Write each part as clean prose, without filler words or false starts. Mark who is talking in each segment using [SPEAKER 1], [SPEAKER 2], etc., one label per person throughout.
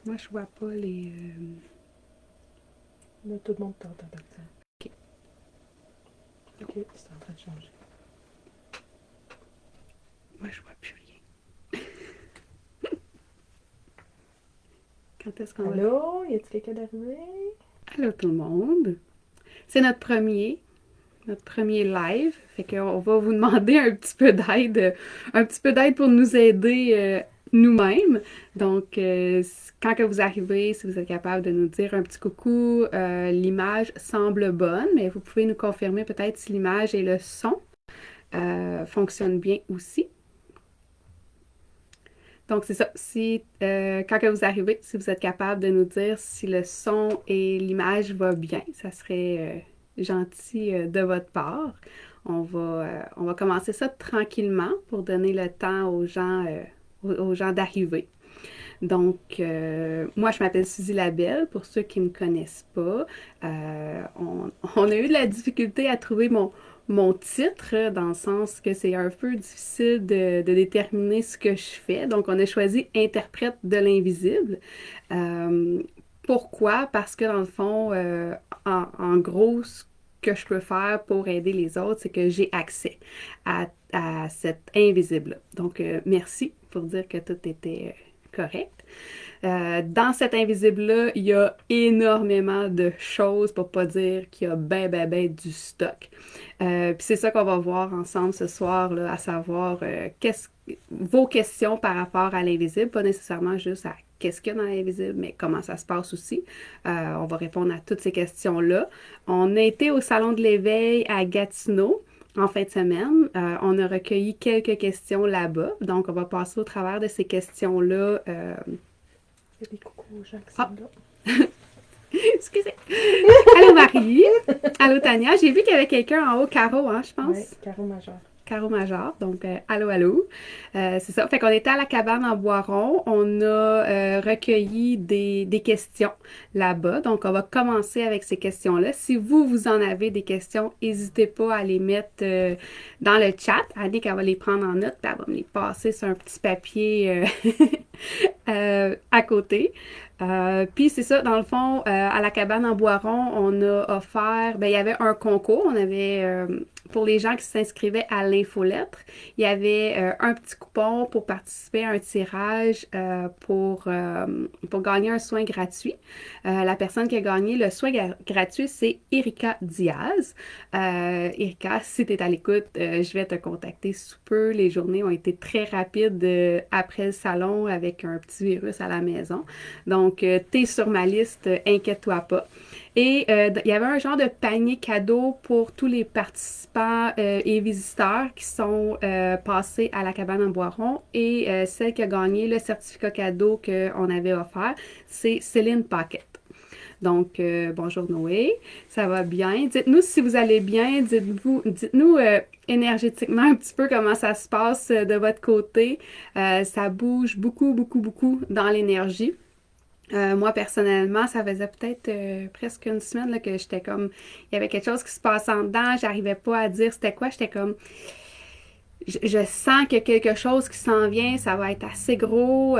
[SPEAKER 1] Moi, je vois pas les...
[SPEAKER 2] Là, tout le monde t'entend partir.
[SPEAKER 1] OK.
[SPEAKER 2] Ok, c'est en train de changer.
[SPEAKER 1] Moi, je vois plus rien. Quand est-ce qu'on va...
[SPEAKER 2] Allô? Y a-t-il quelqu'un d'arrivé?
[SPEAKER 1] Allô tout le monde! C'est notre premier live. Fait qu'on va vous demander un petit peu d'aide pour nous aider nous-mêmes. Donc, quand que vous arrivez, si vous êtes capable de nous dire un petit coucou, l'image semble bonne, mais vous pouvez nous confirmer peut-être si l'image et le son fonctionnent bien aussi. Donc, c'est ça. Si, quand que vous arrivez, si vous êtes capable de nous dire si le son et l'image vont bien, ça serait gentil de votre part. On va commencer ça tranquillement pour donner le temps aux gens d'arriver. Donc, moi, je m'appelle Suzy Labelle, pour ceux qui ne me connaissent pas. On a eu de la difficulté à trouver mon titre, dans le sens que c'est un peu difficile de déterminer ce que je fais. Donc, on a choisi interprète de l'invisible. Euh, Pourquoi? Parce que dans le fond, en gros, ce que je peux faire pour aider les autres, c'est que j'ai accès à cet invisible-là. Donc, merci pour dire que tout était correct. Dans cet invisible-là, il y a énormément de choses, pour pas dire qu'il y a ben du stock. Puis c'est ça qu'on va voir ensemble ce soir, là, à savoir vos questions par rapport à l'invisible, pas nécessairement juste à qu'est-ce qu'il y a dans l'invisible, mais comment ça se passe aussi. On va répondre à toutes ces questions-là. On a été au Salon de l'éveil à Gatineau en fin de semaine. On a recueilli quelques questions là-bas, donc on va passer au travers de ces questions-là.
[SPEAKER 2] Il y a des coucous aux gens qui sont
[SPEAKER 1] Ah,
[SPEAKER 2] là.
[SPEAKER 1] excusez. Allô Marie. Allô Tania. J'ai vu qu'il y avait quelqu'un en haut, Caro, hein, je
[SPEAKER 2] Ouais,
[SPEAKER 1] pense.
[SPEAKER 2] carreau majeur.
[SPEAKER 1] Caro Major. Donc, allô, allô. C'est ça. Fait qu'on était à la cabane en Boiron. On a recueilli des questions là-bas. Donc, on va commencer avec ces questions-là. Si vous en avez des questions, n'hésitez pas à les mettre dans le chat. Annick, elle va les prendre en note, puis elle va me les passer sur un petit papier à côté. Puis c'est ça, dans le fond, à la cabane en Boiron, on a offert, ben, il y avait un concours, on avait, pour les gens qui s'inscrivaient à l'infolettre, il y avait un petit coupon pour participer à un tirage pour gagner un soin gratuit. La personne qui a gagné le soin gratuit, c'est Erika Diaz. Erika, si tu es à l'écoute, je vais te contacter sous peu. Les journées ont été très rapides après le salon avec un petit virus à la maison. Donc, tu es sur ma liste, inquiète-toi pas. Et il y avait un genre de panier cadeau pour tous les participants et visiteurs qui sont passés à la cabane en Boiron. Et celle qui a gagné le certificat cadeau qu'on avait offert, c'est Céline Paquette. Donc, bonjour Noé, ça va bien. Dites-nous si vous allez bien. Dites-nous énergétiquement un petit peu comment ça se passe de votre côté. Ça bouge beaucoup dans l'énergie. Moi, personnellement, ça faisait peut-être presque une semaine là, que j'étais comme... Il y avait quelque chose qui se passait en dedans, j'arrivais pas à dire c'était quoi. J'étais comme... Je sens qu'il y a quelque chose qui s'en vient, ça va être assez gros.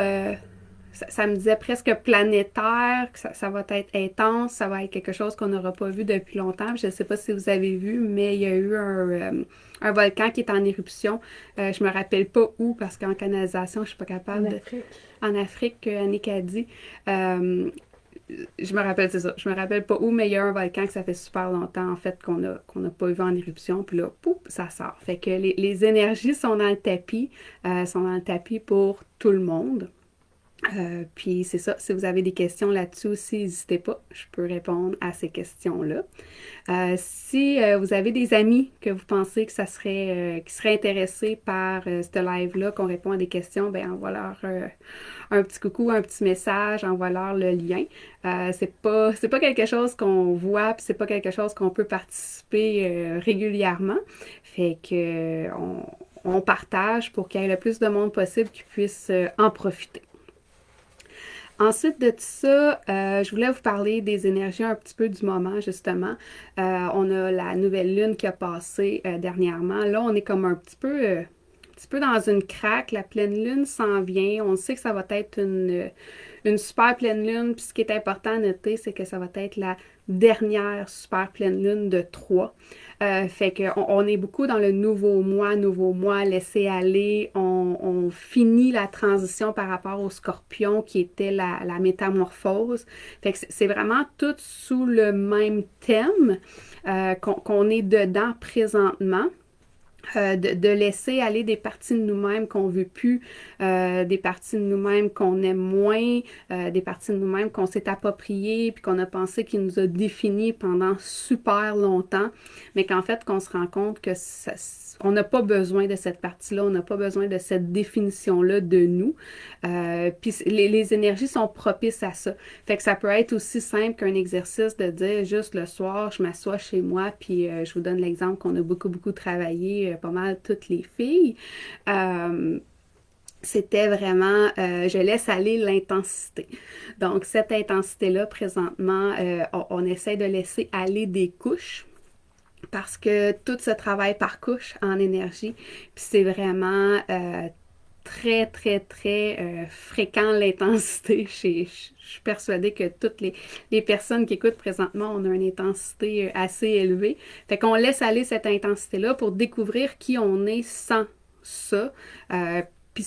[SPEAKER 1] Ça me disait presque planétaire, que ça va être intense, ça va être quelque chose qu'on n'aura pas vu depuis longtemps. Je ne sais pas si vous avez vu, mais il y a eu un volcan qui est en éruption. Je me rappelle pas où, parce qu'en canalisation, je suis pas
[SPEAKER 2] En
[SPEAKER 1] capable de...
[SPEAKER 2] Afrique.
[SPEAKER 1] En Afrique, Annick a dit. Je me rappelle, c'est ça. Je me rappelle pas où, mais il y a un volcan que ça fait super longtemps, en fait, qu'on a pas vu en éruption. Puis là, pouf, ça sort. Fait que les énergies sont dans le tapis pour tout le monde. Puis c'est ça, si vous avez des questions là-dessus aussi, n'hésitez pas, je peux répondre à ces questions-là. Si vous avez des amis que vous pensez que ça serait, qui seraient intéressés par ce live-là, qu'on répond à des questions, ben envoie-leur un petit coucou, un petit message, envoie-leur le lien. C'est pas quelque chose qu'on voit, puis c'est pas quelque chose qu'on peut participer régulièrement. Fait que on partage pour qu'il y ait le plus de monde possible qui puisse en profiter. Ensuite de tout ça, je voulais vous parler des énergies un petit peu du moment, justement. On a la nouvelle lune qui a passé dernièrement. Là, on est comme un petit peu petit peu dans une craque. La pleine lune s'en vient. On sait que ça va être une super pleine lune. Puis ce qui est important à noter, c'est que ça va être la dernière super pleine lune de 3. Fait qu'on est beaucoup dans le nouveau mois, laisser aller. On finit la transition par rapport au scorpion qui était la métamorphose. Fait que c'est vraiment tout sous le même thème qu'on est dedans présentement. De laisser aller des parties de nous-mêmes qu'on veut plus, des parties de nous-mêmes qu'on aime moins, des parties de nous-mêmes qu'on s'est appropriées puis qu'on a pensé qui nous a définis pendant super longtemps, mais qu'en fait qu'on se rend compte que on n'a pas besoin de cette partie-là, on n'a pas besoin de cette définition-là de nous. Puis les énergies sont propices à ça. Fait que ça peut être aussi simple qu'un exercice de dire juste le soir, je m'assois chez moi, puis je vous donne l'exemple qu'on a beaucoup travaillé, pas mal toutes les filles. C'était vraiment, je laisse aller l'intensité. Donc, cette intensité-là, présentement, on essaie de laisser aller des couches parce que tout se travaille par couche en énergie. Puis c'est vraiment très fréquent l'intensité. Je suis persuadée que toutes les personnes qui écoutent présentement ont une intensité assez élevée. Fait qu'on laisse aller cette intensité-là pour découvrir qui on est sans ça. Puis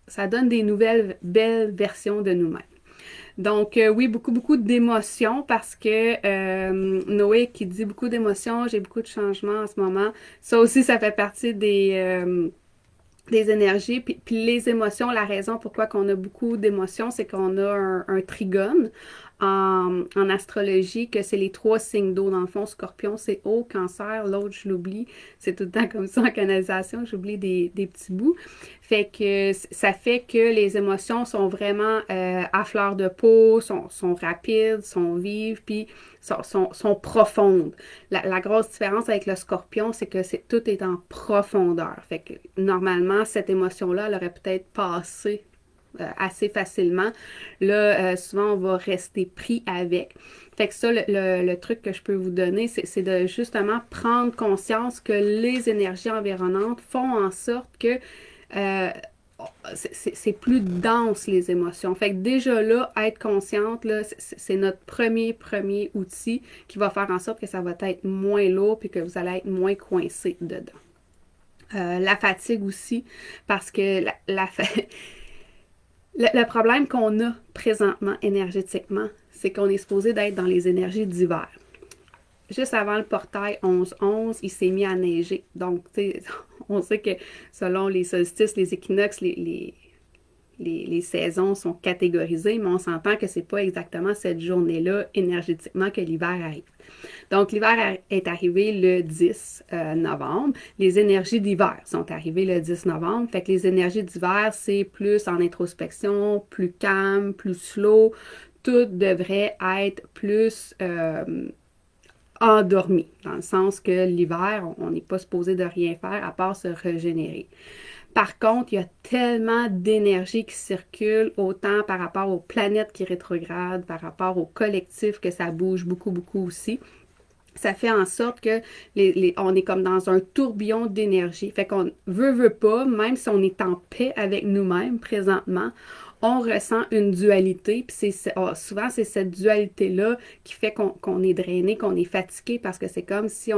[SPEAKER 1] ça donne des nouvelles, belles versions de nous-mêmes. Donc, oui, beaucoup d'émotions parce que Noé qui dit beaucoup d'émotions, j'ai beaucoup de changements en ce moment. Ça aussi, ça fait partie des énergies. Puis les émotions, la raison pourquoi on a beaucoup d'émotions, c'est qu'on a un trigone en astrologie, que c'est les 3 signes d'eau. Dans le fond, Scorpion, c'est eau, Cancer, l'autre, je l'oublie. C'est tout le temps comme ça en canalisation, j'oublie des petits bouts. Fait que ça fait que les émotions sont vraiment à fleur de peau, sont rapides, sont vives, puis sont profondes. La grosse différence avec le Scorpion, c'est que tout est en profondeur. Fait que normalement, cette émotion-là, elle aurait peut-être passé assez facilement. Là, souvent, on va rester pris avec. Fait que ça, le truc que je peux vous donner, c'est de justement prendre conscience que les énergies environnantes font en sorte que c'est plus dense les émotions. Fait que déjà là, être consciente, là, c'est notre premier outil qui va faire en sorte que ça va être moins lourd puis que vous allez être moins coincé dedans. La fatigue aussi, parce que le problème qu'on a présentement énergétiquement, c'est qu'on est supposé d'être dans les énergies d'hiver. Juste avant le portail 11-11, il s'est mis à neiger. Donc, tu sais, on sait que selon les solstices, les équinoxes, les saisons sont catégorisées, mais on s'entend que c'est pas exactement cette journée-là énergétiquement que l'hiver arrive. Donc, l'hiver est arrivé le 10 novembre. Les énergies d'hiver sont arrivées le 10 novembre. Fait que les énergies d'hiver, c'est plus en introspection, plus calme, plus slow. Tout devrait être plus endormi, dans le sens que l'hiver, on n'est pas supposé de rien faire à part se régénérer. Par contre, il y a tellement d'énergie qui circule, autant par rapport aux planètes qui rétrogradent, par rapport au collectif, que ça bouge beaucoup aussi. Ça fait en sorte que on est comme dans un tourbillon d'énergie. Fait qu'on veut pas, même si on est en paix avec nous-mêmes présentement, on ressent une dualité. Puis souvent, c'est cette dualité-là qui fait qu'on est drainé, qu'on est fatigué, parce que c'est comme si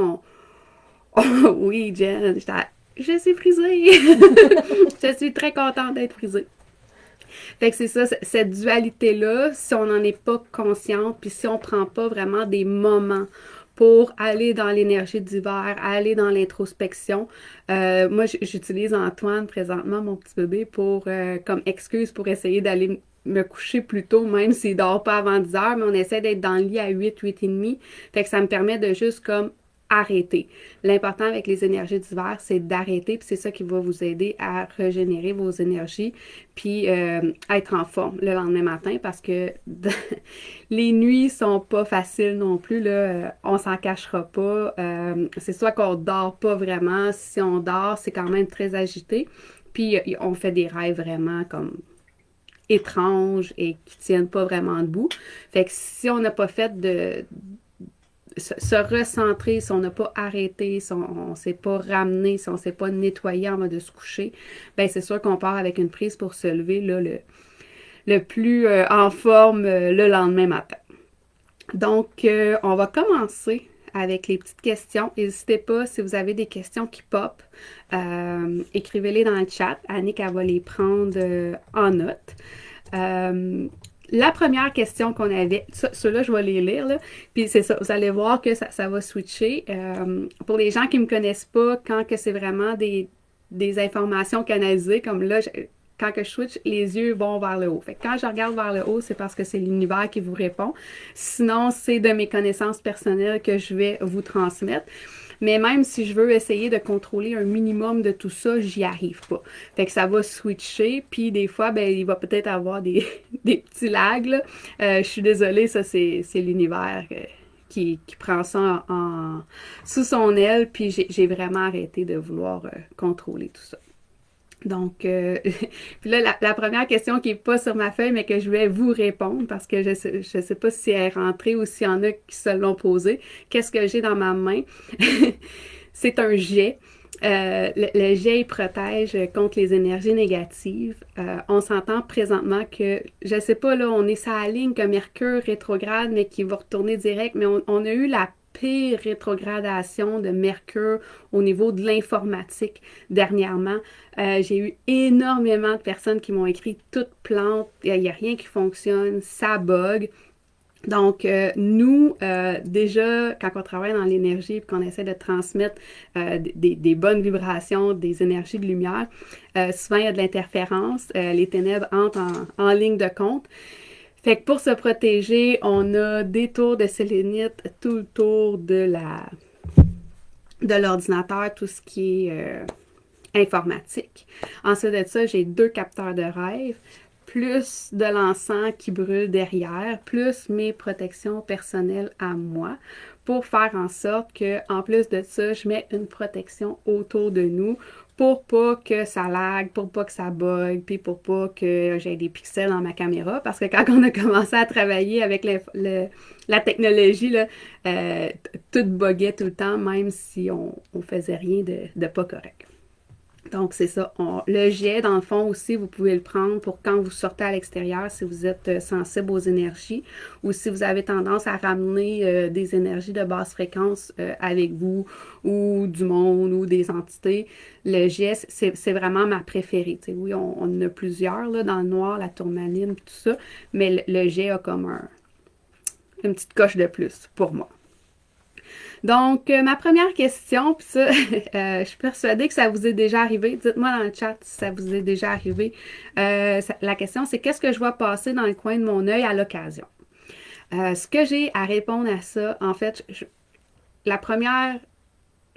[SPEAKER 1] oui, Jen, je suis frisée. Je suis très contente d'être frisée. Fait que c'est ça, cette dualité-là, si on n'en est pas consciente, puis si on ne prend pas vraiment des moments pour aller dans l'énergie d'hiver, aller dans l'introspection. Moi, j'utilise Antoine présentement, mon petit bébé, comme excuse pour essayer d'aller me coucher plus tôt, même s'il dort pas avant 10 heures, mais on essaie d'être dans le lit à 8 et demi. Fait que ça me permet de juste comme arrêter. L'important avec les énergies d'hiver, c'est d'arrêter, puis c'est ça qui va vous aider à régénérer vos énergies, puis être en forme le lendemain matin, parce que les nuits sont pas faciles non plus, là, on s'en cachera pas. C'est soit qu'on dort pas vraiment, si on dort, c'est quand même très agité, puis on fait des rêves vraiment comme étranges et qui tiennent pas vraiment debout. Fait que si on n'a pas fait se recentrer, si on n'a pas arrêté, si on ne s'est pas ramené, si on ne s'est pas nettoyé avant de se coucher, ben c'est sûr qu'on part avec une prise pour se lever là, le plus en forme le lendemain matin. Donc, on va commencer avec les petites questions. N'hésitez pas, si vous avez des questions qui pop, écrivez-les dans le chat. Annick, elle va les prendre en note. La première question qu'on avait, ceux-là, je vais les lire, là. Puis c'est ça, vous allez voir que ça va switcher. Pour les gens qui ne me connaissent pas, quand que c'est vraiment des informations canalisées, comme là, quand que je switch, les yeux vont vers le haut. Fait que quand je regarde vers le haut, c'est parce que c'est l'univers qui vous répond. Sinon, c'est de mes connaissances personnelles que je vais vous transmettre. Mais même si je veux essayer de contrôler un minimum de tout ça, j'y arrive pas. Fait que ça va switcher, puis des fois, ben, il va peut-être avoir des petits lags, là. Je suis désolée, ça, c'est l'univers qui prend ça sous son aile, puis j'ai vraiment arrêté de vouloir contrôler tout ça. Donc, puis là, la première question qui n'est pas sur ma feuille, mais que je vais vous répondre, parce que je sais pas si elle est rentrée ou s'il y en a qui se l'ont posée. Qu'est-ce que j'ai dans ma main? C'est un jet. Le jet, il protège contre les énergies négatives. On s'entend présentement que, je sais pas, là, on est sur la ligne que Mercure rétrograde, mais qui va retourner direct, mais on a eu la pire rétrogradation de Mercure au niveau de l'informatique dernièrement. J'ai eu énormément de personnes qui m'ont écrit toutes plantes, il n'y a rien qui fonctionne, ça bug. Donc, nous, déjà, quand on travaille dans l'énergie et qu'on essaie de transmettre des bonnes vibrations, des énergies de lumière, souvent il y a de l'interférence, les ténèbres entrent en ligne de compte. Fait que pour se protéger, on a des tours de sélénite tout le tour de l'ordinateur, tout ce qui est informatique. Ensuite de ça, j'ai 2 capteurs de rêve, plus de l'encens qui brûle derrière, plus mes protections personnelles à moi, pour faire en sorte que, en plus de ça, je mets une protection autour de nous pour pas que ça lag, pour pas que ça bug, puis pour pas que j'ai des pixels dans ma caméra. Parce que quand on a commencé à travailler avec la technologie, là, tout buguait tout le temps, même si on faisait rien de pas correct. Donc, c'est ça. Le jet, dans le fond, aussi, vous pouvez le prendre pour quand vous sortez à l'extérieur, si vous êtes sensible aux énergies ou si vous avez tendance à ramener des énergies de basse fréquence avec vous ou du monde ou des entités. Le jet, c'est vraiment ma préférée. T'sais, oui, on en a plusieurs là, dans le noir, la tourmaline, tout ça, mais le jet a comme une petite coche de plus pour moi. Donc, ma première question, puis ça, je suis persuadée que ça vous est déjà arrivé. Dites-moi dans le chat si ça vous est déjà arrivé. La question, c'est qu'est-ce que je vois passer dans le coin de mon œil à l'occasion? Ce que j'ai à répondre à ça, en fait, la première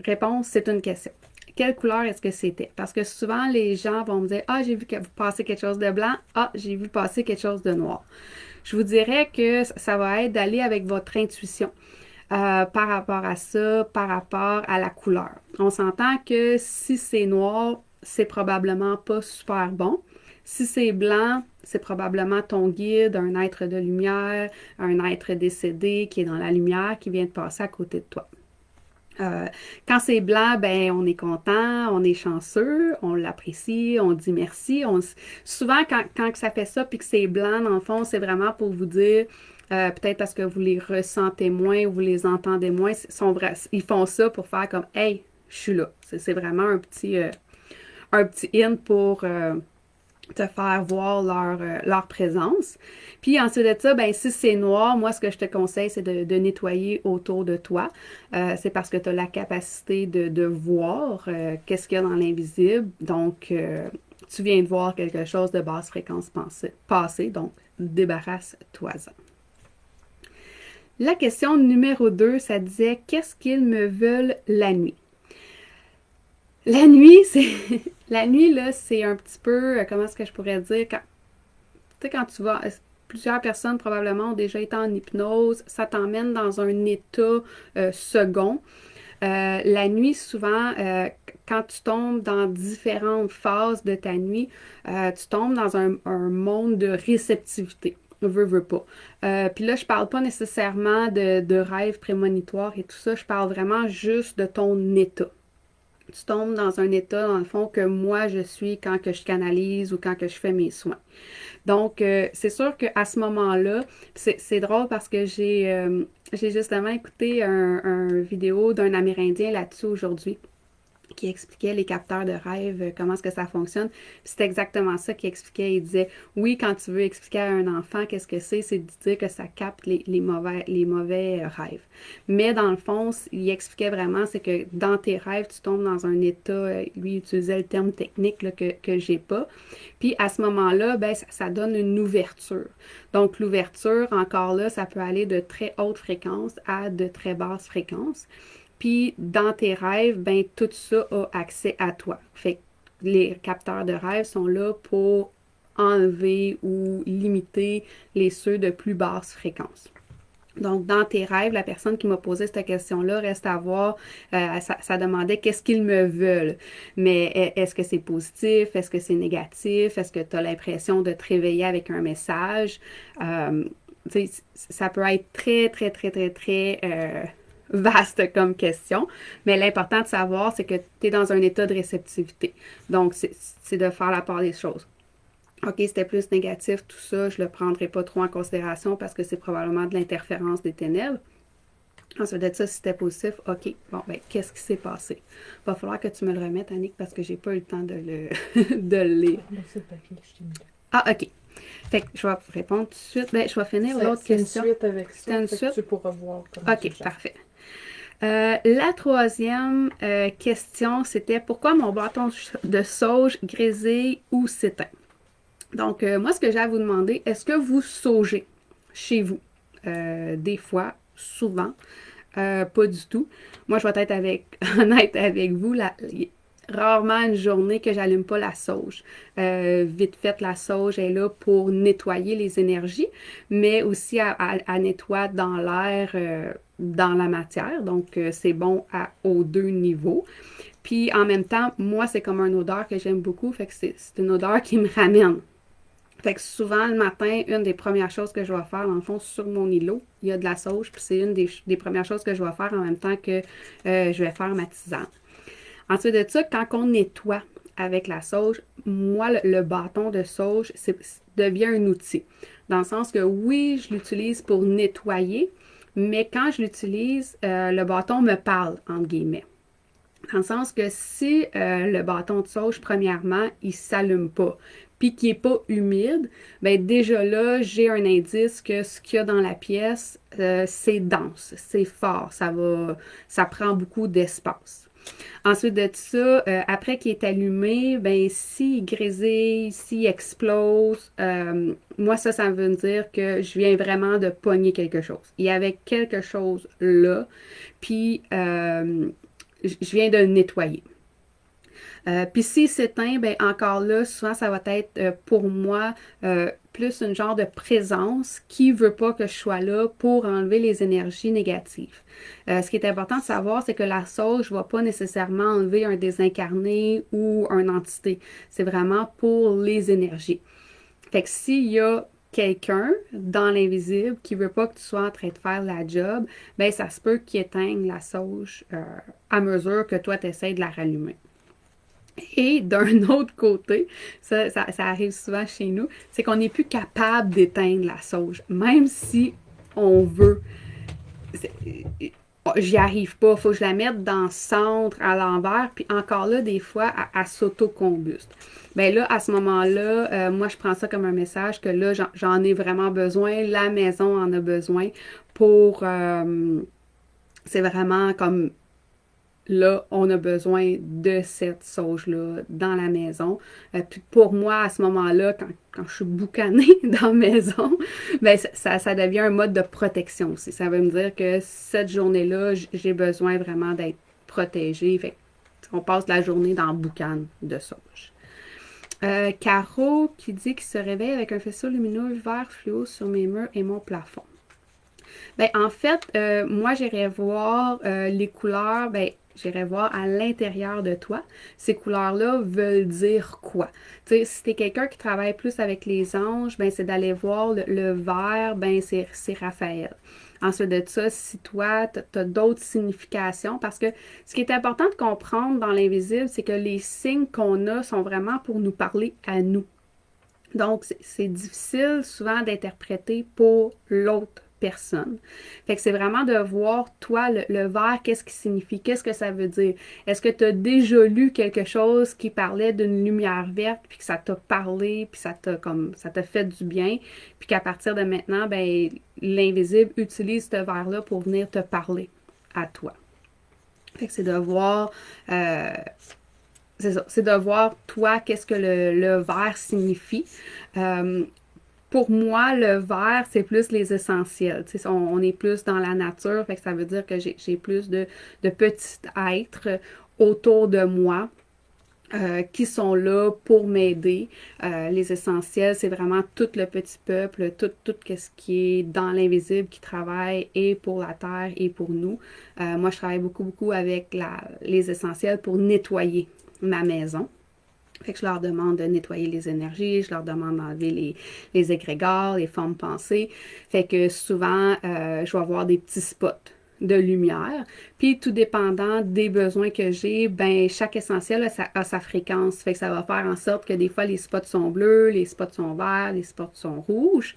[SPEAKER 1] réponse, c'est une question. Quelle couleur est-ce que c'était? Parce que souvent, les gens vont me dire, ah, j'ai vu que vous passez quelque chose de blanc. Ah, j'ai vu passer quelque chose de noir. Je vous dirais que ça va être d'aller avec votre intuition. Par rapport à ça, par rapport à la couleur. On s'entend que si c'est noir, c'est probablement pas super bon. Si c'est blanc, c'est probablement ton guide, un être de lumière, un être décédé qui est dans la lumière, qui vient de passer à côté de toi. Quand c'est blanc, ben on est content, on est chanceux, on l'apprécie, on dit merci. Souvent, quand ça fait ça puis que c'est blanc, dans le fond, c'est vraiment pour vous dire, peut-être parce que vous les ressentez moins ou vous les entendez moins, ils font ça pour faire comme « Hey, je suis là ». C'est vraiment un petit hint pour te faire voir leur présence. Puis ensuite de ça, ben si c'est noir, moi ce que je te conseille, c'est de nettoyer autour de toi. C'est parce que tu as la capacité de voir qu'est-ce qu'il y a dans l'invisible. Donc, tu viens de voir quelque chose de basse fréquence passée, donc débarrasse-toi-en. La question numéro 2, ça disait « Qu'est-ce qu'ils me veulent la nuit? » La nuit, la nuit, là, c'est un petit peu, comment est-ce que je pourrais dire, quand tu vas, plusieurs personnes probablement ont déjà été en hypnose, ça t'emmène dans un état second. La nuit, souvent, quand tu tombes dans différentes phases de ta nuit, tu tombes dans un monde de réceptivité. Veux pas. Puis là, je parle pas nécessairement de rêves prémonitoires et tout ça, je parle vraiment juste de ton état. Tu tombes dans un état, dans le fond, que moi, je suis quand que je canalise ou quand que je fais mes soins. Donc, c'est sûr qu'à ce moment-là, c'est drôle parce que j'ai justement écouté un vidéo d'un Amérindien là-dessus aujourd'hui qui expliquait les capteurs de rêve, comment est-ce que ça fonctionne. Puis c'est exactement ça qu'il expliquait. Il disait, oui, quand tu veux expliquer à un enfant qu'est-ce que c'est de dire que ça capte les mauvais rêves. Mais dans le fond, il expliquait vraiment, c'est que dans tes rêves, tu tombes dans un état, lui il utilisait le terme technique là, que j'ai pas. Puis à ce moment-là, ben, ça donne une ouverture. Donc l'ouverture, encore là, ça peut aller de très haute fréquence à de très basse fréquence. Puis dans tes rêves, ben tout ça a accès à toi. Fait que les capteurs de rêve sont là pour enlever ou limiter les ceux de plus basse fréquence. Donc, dans tes rêves, la personne qui m'a posé cette question-là reste à voir, ça demandait qu'est-ce qu'ils me veulent. Mais est-ce que c'est positif? Est-ce que c'est négatif? Est-ce que tu as l'impression de te réveiller avec un message? Euh, Ça peut être très, très, très, très, très vaste comme question, mais l'important de savoir, c'est que tu es dans un état de réceptivité. Donc, c'est de faire la part des choses. OK, c'était plus négatif, tout ça, je le prendrai pas trop en considération parce que c'est probablement de l'interférence des ténèbres. Ensuite de ça, si c'était positif, OK, bon, ben, qu'est-ce qui s'est passé? Il va falloir que tu me le remettes, Annick, parce que j'ai pas eu le temps de de le lire.
[SPEAKER 2] C'est le papier que je t'ai mis là.
[SPEAKER 1] Ah, OK. Fait que je vais répondre tout de suite. Ben, je vais finir l'autre question.
[SPEAKER 2] C'est une suite avec ça.
[SPEAKER 1] C'est une
[SPEAKER 2] fait
[SPEAKER 1] suite?
[SPEAKER 2] que tu pourras voir comment
[SPEAKER 1] OK, parfait. La troisième question, c'était pourquoi mon bâton de sauge grésille ou s'éteint? Donc, moi, ce que j'ai à vous demander, est-ce que vous saugez chez vous? Des fois, souvent, pas du tout. Moi, je vais être honnête avec vous, rarement une journée que j'allume pas la sauge. Vite fait, la sauge est là pour nettoyer les énergies, mais aussi à nettoyer dans l'air, dans la matière. Donc, c'est bon aux deux niveaux. Puis, en même temps, moi, c'est comme une odeur que j'aime beaucoup, fait que c'est une odeur qui me ramène. Fait que souvent, le matin, une des premières choses que je vais faire, dans le fond, sur mon îlot, il y a de la sauge, puis c'est une des premières choses que je vais faire en même temps que je vais faire ma tisane. Ensuite de ça, quand on nettoie avec la sauge, moi, le bâton de sauge devient un outil. Dans le sens que oui, je l'utilise pour nettoyer, mais quand je l'utilise, le bâton me parle, entre guillemets. Dans le sens que si le bâton de sauge, premièrement, il ne s'allume pas, puis qu'il n'est pas humide, bien déjà là, j'ai un indice que ce qu'il y a dans la pièce, c'est dense, c'est fort, ça prend beaucoup d'espace. Ensuite de ça, après qu'il est allumé, ben s'il grésille, s'il explose, moi ça veut dire que je viens vraiment de pogner quelque chose. Il y avait quelque chose là, puis je viens de le nettoyer. Puis s'il s'éteint, ben encore là, souvent ça va être pour moi plus une genre de présence qui veut pas que je sois là pour enlever les énergies négatives. Ce qui est important de savoir, c'est que la sauge ne va pas nécessairement enlever un désincarné ou une entité. C'est vraiment pour les énergies. Fait que s'il y a quelqu'un dans l'invisible qui veut pas que tu sois en train de faire la job, ben ça se peut qu'il éteigne la sauge à mesure que toi tu essaies de la rallumer. Et d'un autre côté, ça arrive souvent chez nous, c'est qu'on n'est plus capable d'éteindre la sauge, même si on veut. J'y arrive pas, il faut que je la mette dans le centre, à l'envers, puis encore là, des fois, elle s'auto-combuste. Bien là, à ce moment-là, moi, je prends ça comme un message que là, j'en ai vraiment besoin, la maison en a besoin pour... c'est vraiment comme là, on a besoin de cette sauge-là dans la maison. Puis pour moi, à ce moment-là, quand je suis boucanée dans la maison, ben ça devient un mode de protection aussi. Ça veut me dire que cette journée-là, j'ai besoin vraiment d'être protégée. Fait on passe la journée dans le boucan de sauge. Caro qui dit qu'il se réveille avec un faisceau lumineux vert fluo sur mes murs et mon plafond. Ben, en fait, moi, j'irais voir les couleurs. Ben, j'irai voir à l'intérieur de toi, ces couleurs-là veulent dire quoi. Tu sais, si tu es quelqu'un qui travaille plus avec les anges, ben c'est d'aller voir le vert, ben c'est Raphaël. Ensuite de ça, si toi, tu as d'autres significations, parce que ce qui est important de comprendre dans l'invisible, c'est que les signes qu'on a sont vraiment pour nous parler à nous. Donc, c'est difficile souvent d'interpréter pour l'autre personne. Fait que c'est vraiment de voir, toi, le vert, qu'est-ce qui signifie, qu'est-ce que ça veut dire. Est-ce que tu as déjà lu quelque chose qui parlait d'une lumière verte, puis que ça t'a parlé, puis ça t'a fait du bien, puis qu'à partir de maintenant, ben, l'invisible utilise ce vert-là pour venir te parler à toi. Fait que c'est de voir c'est ça, c'est de voir, toi, qu'est-ce que le vert signifie. Euh, pour moi, le vert, c'est plus les essentiels. Tu sais, on est plus dans la nature, fait que ça veut dire que j'ai plus de petits êtres autour de moi. Qui sont là pour m'aider. Les essentiels, c'est vraiment tout le petit peuple, tout ce qui est dans l'invisible qui travaille et pour la terre et pour nous. Moi, je travaille beaucoup avec les essentiels pour nettoyer ma maison. Fait que je leur demande de nettoyer les énergies, je leur demande d'enlever les égrégores, les formes pensées. Fait que souvent, je vais avoir des petits spots de lumière. Puis, tout dépendant des besoins que j'ai, ben chaque essentiel a sa fréquence. Fait que ça va faire en sorte que des fois, les spots sont bleus, les spots sont verts, les spots sont rouges.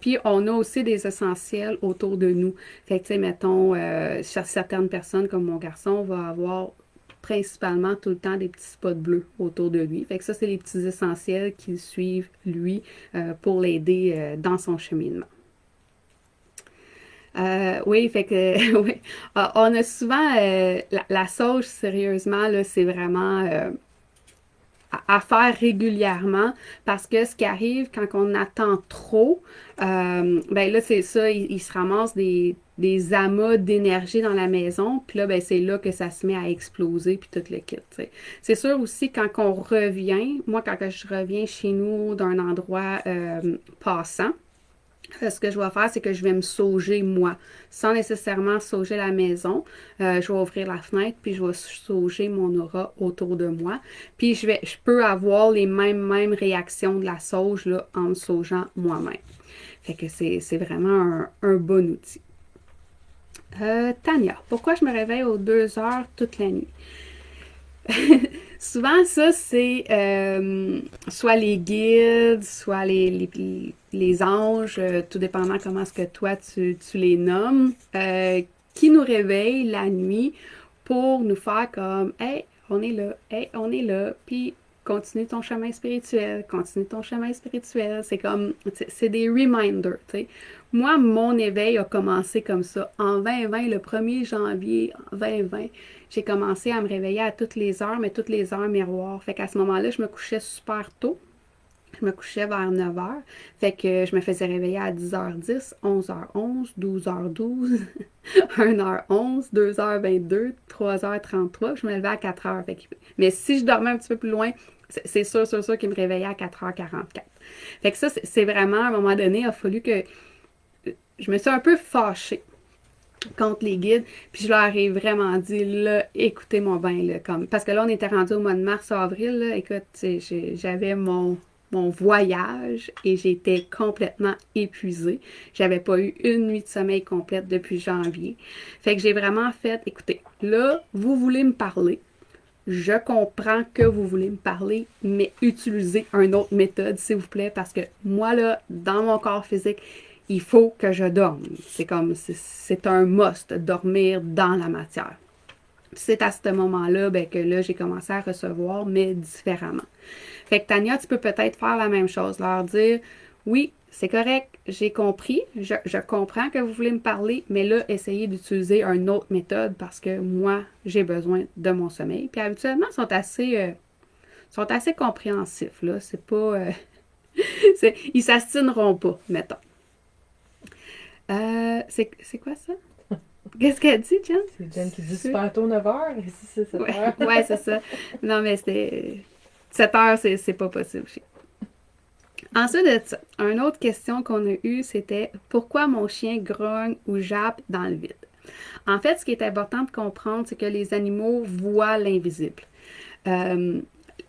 [SPEAKER 1] Puis, on a aussi des essentiels autour de nous. Fait que, tu sais, mettons, certaines personnes, comme mon garçon, va avoir principalement tout le temps des petits spots bleus autour de lui. Fait que ça, c'est les petits essentiels qui suivent lui pour l'aider dans son cheminement. Oui, fait que oui. On a souvent la sauge, sérieusement, là, c'est vraiment à faire régulièrement parce que ce qui arrive quand on attend trop, ben là, c'est ça, il se ramasse des amas d'énergie dans la maison, puis là, ben c'est là que ça se met à exploser, puis tout le kit, t'sais. C'est sûr aussi, quand on revient, moi, quand je reviens chez nous d'un endroit passant, ce que je vais faire, c'est que je vais me sauger moi, sans nécessairement sauger la maison. Je vais ouvrir la fenêtre, puis je vais sauger mon aura autour de moi. Puis je peux avoir les mêmes réactions de la sauge là, en me saugeant moi-même. Fait que c'est vraiment un bon outil. Tania, pourquoi je me réveille aux 2 heures toute la nuit? Souvent, ça, c'est soit les guides, soit les anges, tout dépendant comment est-ce que toi, tu les nommes, qui nous réveillent la nuit pour nous faire comme hey, on est là, puis continue ton chemin spirituel, continue ton chemin spirituel. C'est comme, c'est des reminders, tu sais. Moi, mon éveil a commencé comme ça. En 2020, le 1er janvier 2020, j'ai commencé à me réveiller à toutes les heures, mais toutes les heures miroirs. Fait qu'à ce moment-là, je me couchais super tôt. Je me couchais vers 9 heures. Fait que je me faisais réveiller à 10h10, 11h11, 12h12, 1h11, 2h22, 3h33. Je me levais à 4h. Mais si je dormais un petit peu plus loin, c'est sûr qu'il me réveillait à 4h44. Fait que ça, c'est vraiment, à un moment donné, il a fallu que je me suis un peu fâchée contre les guides, puis je leur ai vraiment dit, là, écoutez-moi bien, là, comme, parce que là, on était rendu au mois de mars, avril, là, écoute, j'avais mon voyage et j'étais complètement épuisée. J'avais pas eu une nuit de sommeil complète depuis janvier. Fait que j'ai vraiment fait, écoutez, là, vous voulez me parler, je comprends que vous voulez me parler, mais utilisez une autre méthode, s'il vous plaît, parce que moi, là, dans mon corps physique, il faut que je dorme. C'est un must, dormir dans la matière. C'est à ce moment-là ben, que là, j'ai commencé à recevoir, mais différemment. Fait que Tania, tu peux peut-être faire la même chose, leur dire, oui, c'est correct, j'ai compris, je comprends que vous voulez me parler, mais là, essayez d'utiliser une autre méthode parce que moi, j'ai besoin de mon sommeil. Puis habituellement, ils sont assez compréhensifs, là. C'est pas... ils s'astineront pas, mettons. C'est quoi ça? Qu'est-ce qu'elle dit, Jen?
[SPEAKER 2] C'est Jen qui dit super tôt 9h, ici c'est 7h.
[SPEAKER 1] Ouais, c'est ça. Non, mais c'était 7 heures, c'est pas possible. Ensuite de ça, une autre question qu'on a eue, c'était pourquoi mon chien grogne ou jappe dans le vide? En fait, ce qui est important de comprendre, c'est que les animaux voient l'invisible. Euh,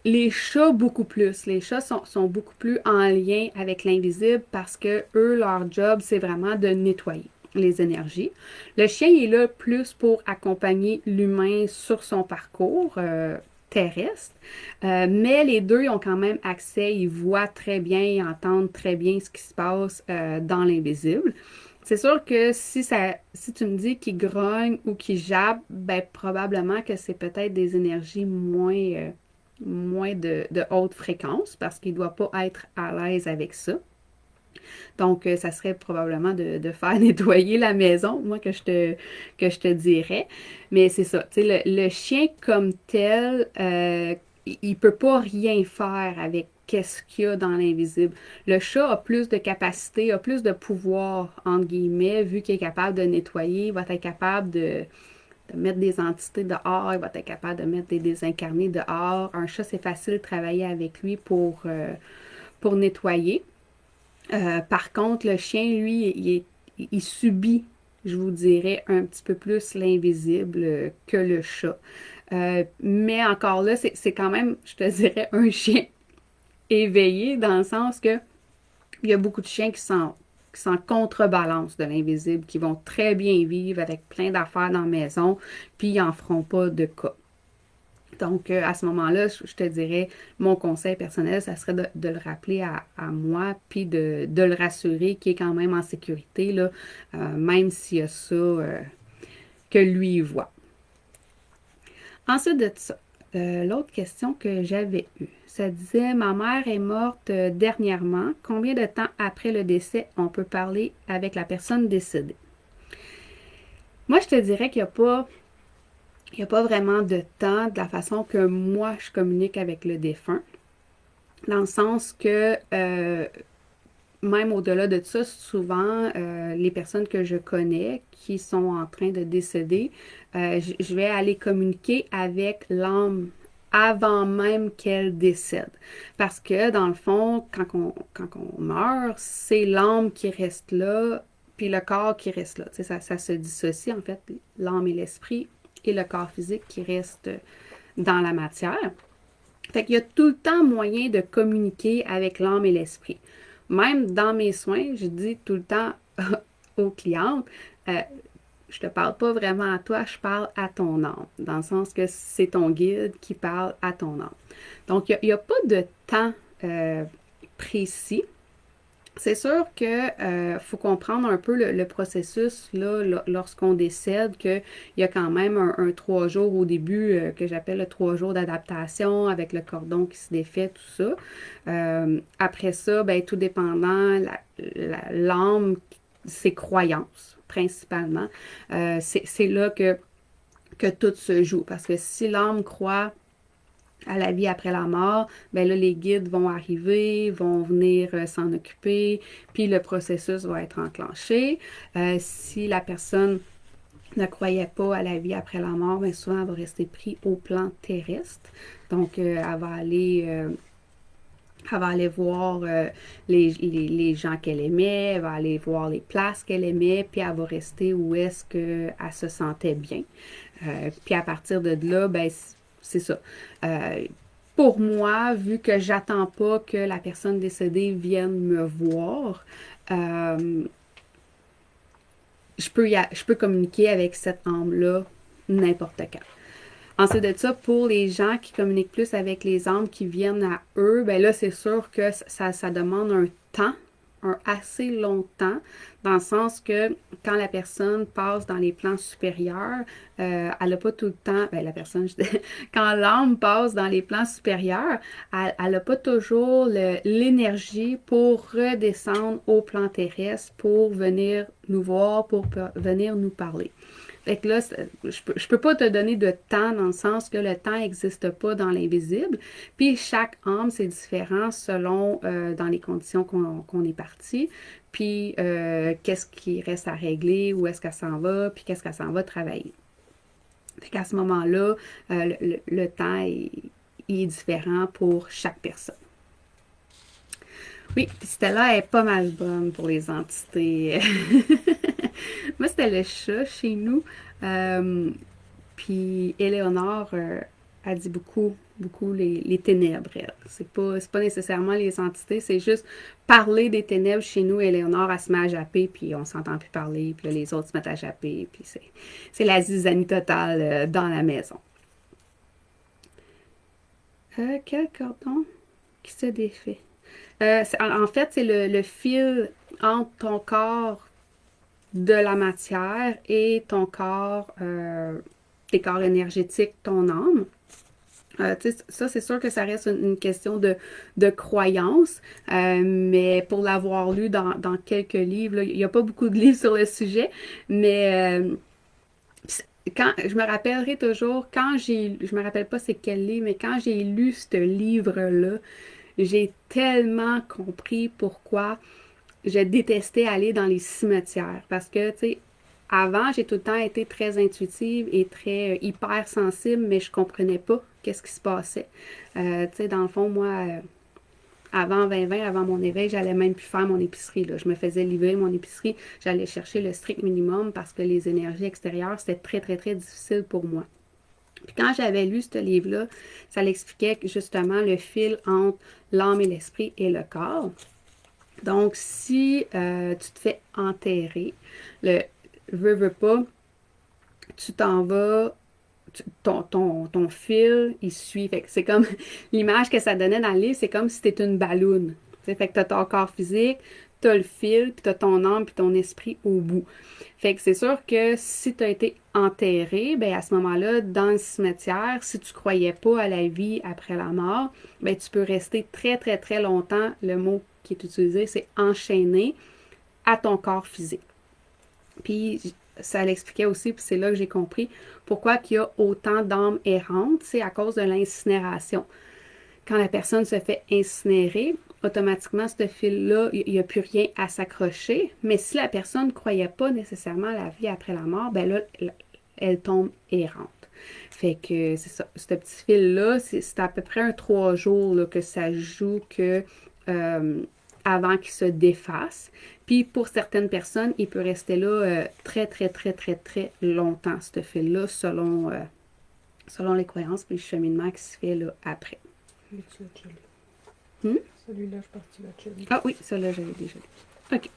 [SPEAKER 1] les chats, beaucoup plus. Les chats sont beaucoup plus en lien avec l'invisible parce que eux, leur job, c'est vraiment de nettoyer les énergies. Le chien il est là plus pour accompagner l'humain sur son parcours terrestre, mais les deux ils ont quand même accès, ils voient très bien, ils entendent très bien ce qui se passe dans l'invisible. C'est sûr que si tu me dis qu'il grogne ou qu'il jappe, ben probablement que c'est peut-être des énergies moins de haute fréquence parce qu'il ne doit pas être à l'aise avec ça. Donc, ça serait probablement de faire nettoyer la maison, moi, que je te dirais. Mais c'est ça, tu sais, le chien comme tel, il peut pas rien faire avec qu'est-ce qu'il y a dans l'invisible. Le chat a plus de capacité, a plus de pouvoir, entre guillemets, vu qu'il est capable de nettoyer, il va être capable de mettre des entités dehors, il va être capable de mettre des désincarnés dehors. Un chat, c'est facile de travailler avec lui pour nettoyer. Par contre, le chien, lui, il subit, je vous dirais, un petit peu plus l'invisible que le chat. Mais encore là, c'est quand même, je te dirais, un chien éveillé dans le sens que il y a beaucoup de chiens qui sont en contrebalance de l'invisible, qui vont très bien vivre avec plein d'affaires dans la maison, puis ils n'en feront pas de cas. Donc, à ce moment-là, je te dirais, mon conseil personnel, ça serait de le rappeler à moi, puis de le rassurer qu'il est quand même en sécurité, là, même s'il y a ça que lui voit. Ensuite de ça, l'autre question que j'avais eue, ça disait, ma mère est morte dernièrement. Combien de temps après le décès on peut parler avec la personne décédée? Moi, je te dirais qu'il n'y a pas vraiment de temps de la façon que moi, je communique avec le défunt. Dans le sens que, même au-delà de ça, souvent, les personnes que je connais qui sont en train de décéder, je vais aller communiquer avec l'âme avant même qu'elle décède. Parce que, dans le fond, quand on meurt, c'est l'âme qui reste là, puis le corps qui reste là. Tu sais, ça se dissocie, en fait, l'âme et l'esprit et le corps physique qui reste dans la matière. Fait qu'il y a tout le temps moyen de communiquer avec l'âme et l'esprit. Même dans mes soins, je dis tout le temps aux clientes, euh, je te parle pas vraiment à toi, je parle à ton âme, dans le sens que c'est ton guide qui parle à ton âme. Donc, il n'y a, pas de temps précis. C'est sûr que faut comprendre un peu le processus là, lorsqu'on décède, qu'il y a quand même un 3 jours au début que j'appelle le 3 jours d'adaptation avec le cordon qui se défait, tout ça. Après ça, ben, tout dépendant, l'âme, ses croyances principalement, c'est là que tout se joue. Parce que si l'âme croit à la vie après la mort, ben là, les guides vont arriver, vont venir s'en occuper, puis le processus va être enclenché. Si la personne ne croyait pas à la vie après la mort, bien souvent, elle va rester prise au plan terrestre. Donc, elle va aller voir les gens qu'elle aimait, elle va aller voir les places qu'elle aimait, puis elle va rester où est-ce qu'elle se sentait bien. Puis à partir de là, ben, c'est ça. Pour moi, vu que j'attends pas que la personne décédée vienne me voir, je peux communiquer avec cette âme-là n'importe quand. Ensuite de ça, pour les gens qui communiquent plus avec les âmes qui viennent à eux, ben là, c'est sûr que ça demande un temps, un assez long temps, dans le sens que quand la personne passe dans les plans supérieurs, elle n'a pas tout le temps, ben la personne, quand l'âme passe dans les plans supérieurs, elle n'a pas toujours l'énergie pour redescendre au plan terrestre, pour venir nous voir, pour venir nous parler. Fait que là, je peux pas te donner de temps dans le sens que le temps n'existe pas dans l'invisible. Puis chaque âme, c'est différent selon dans les conditions qu'on est parti. Puis qu'est-ce qui reste à régler, où est-ce qu'elle s'en va, puis qu'est-ce qu'elle s'en va travailler. Fait qu'à ce moment-là, le temps est différent pour chaque personne. Oui, puis Stella est pas mal bonne pour les entités. Moi, c'était le chat chez nous. Euh, Puis Éléonore a dit beaucoup les ténèbres, elle. C'est pas nécessairement les entités, c'est juste parler des ténèbres chez nous. Éléonore, elle se met à japper, puis on s'entend plus parler, puis là, les autres se mettent à japper, puis c'est la zizanie totale dans la maison. Quel cordon qui se défait? En fait, c'est le fil entre ton corps de la matière et ton corps, tes corps énergétiques, ton âme. Ça, c'est sûr que ça reste une question de croyance, mais pour l'avoir lu dans quelques livres, là, il n'y a pas beaucoup de livres sur le sujet, mais quand je me rappellerai toujours, je me rappelle pas c'est quel livre, mais quand j'ai lu ce livre-là, j'ai tellement compris pourquoi je détestais aller dans les cimetières. Parce que, tu sais, avant, j'ai tout le temps été très intuitive et très hyper sensible, mais je comprenais pas qu'est-ce qui se passait. Tu sais, dans le fond, moi, avant 2020, avant mon éveil, j'allais même plus faire mon épicerie, là. Je me faisais livrer mon épicerie. J'allais chercher le strict minimum parce que les énergies extérieures, c'était très, très, très difficile pour moi. Puis quand j'avais lu ce livre-là, ça l'expliquait justement le fil entre l'âme et l'esprit et le corps. Donc, si tu te fais enterrer, le veux pas, tu t'en vas, ton fil, il suit. Fait que c'est comme l'image que ça donnait dans le livre, c'est comme si c'était une balloune. T'sais, fait que tu as ton corps physique, tu as le fil, puis tu as ton âme, puis ton esprit au bout. Fait que c'est sûr que si tu as été enterré, ben à ce moment-là, dans le cimetière, si tu croyais pas à la vie après la mort, ben tu peux rester très, très, très longtemps. Le mot qui est utilisé, c'est enchaîné à ton corps physique. Puis ça l'expliquait aussi, puis c'est là que j'ai compris pourquoi il y a autant d'âmes errantes, c'est à cause de l'incinération. Quand la personne se fait incinérer, automatiquement, ce fil-là, il n'y a plus rien à s'accrocher. Mais si la personne ne croyait pas nécessairement à la vie après la mort, ben là, elle tombe errante. Fait que c'est ça. Ce petit fil-là, c'est à peu près un 3 jours là, que ça joue que avant qu'il se défasse. Puis pour certaines personnes, il peut rester là très, très, très, très, très longtemps, ce fil-là, selon les croyances et le cheminement qui se fait là, après.
[SPEAKER 2] Mais tu l'as déjà lu.
[SPEAKER 1] Hmm?
[SPEAKER 2] Celui-là, je pense que tu l'as déjà lu.
[SPEAKER 1] Ah oui, celui-là, j'avais déjà lu. OK.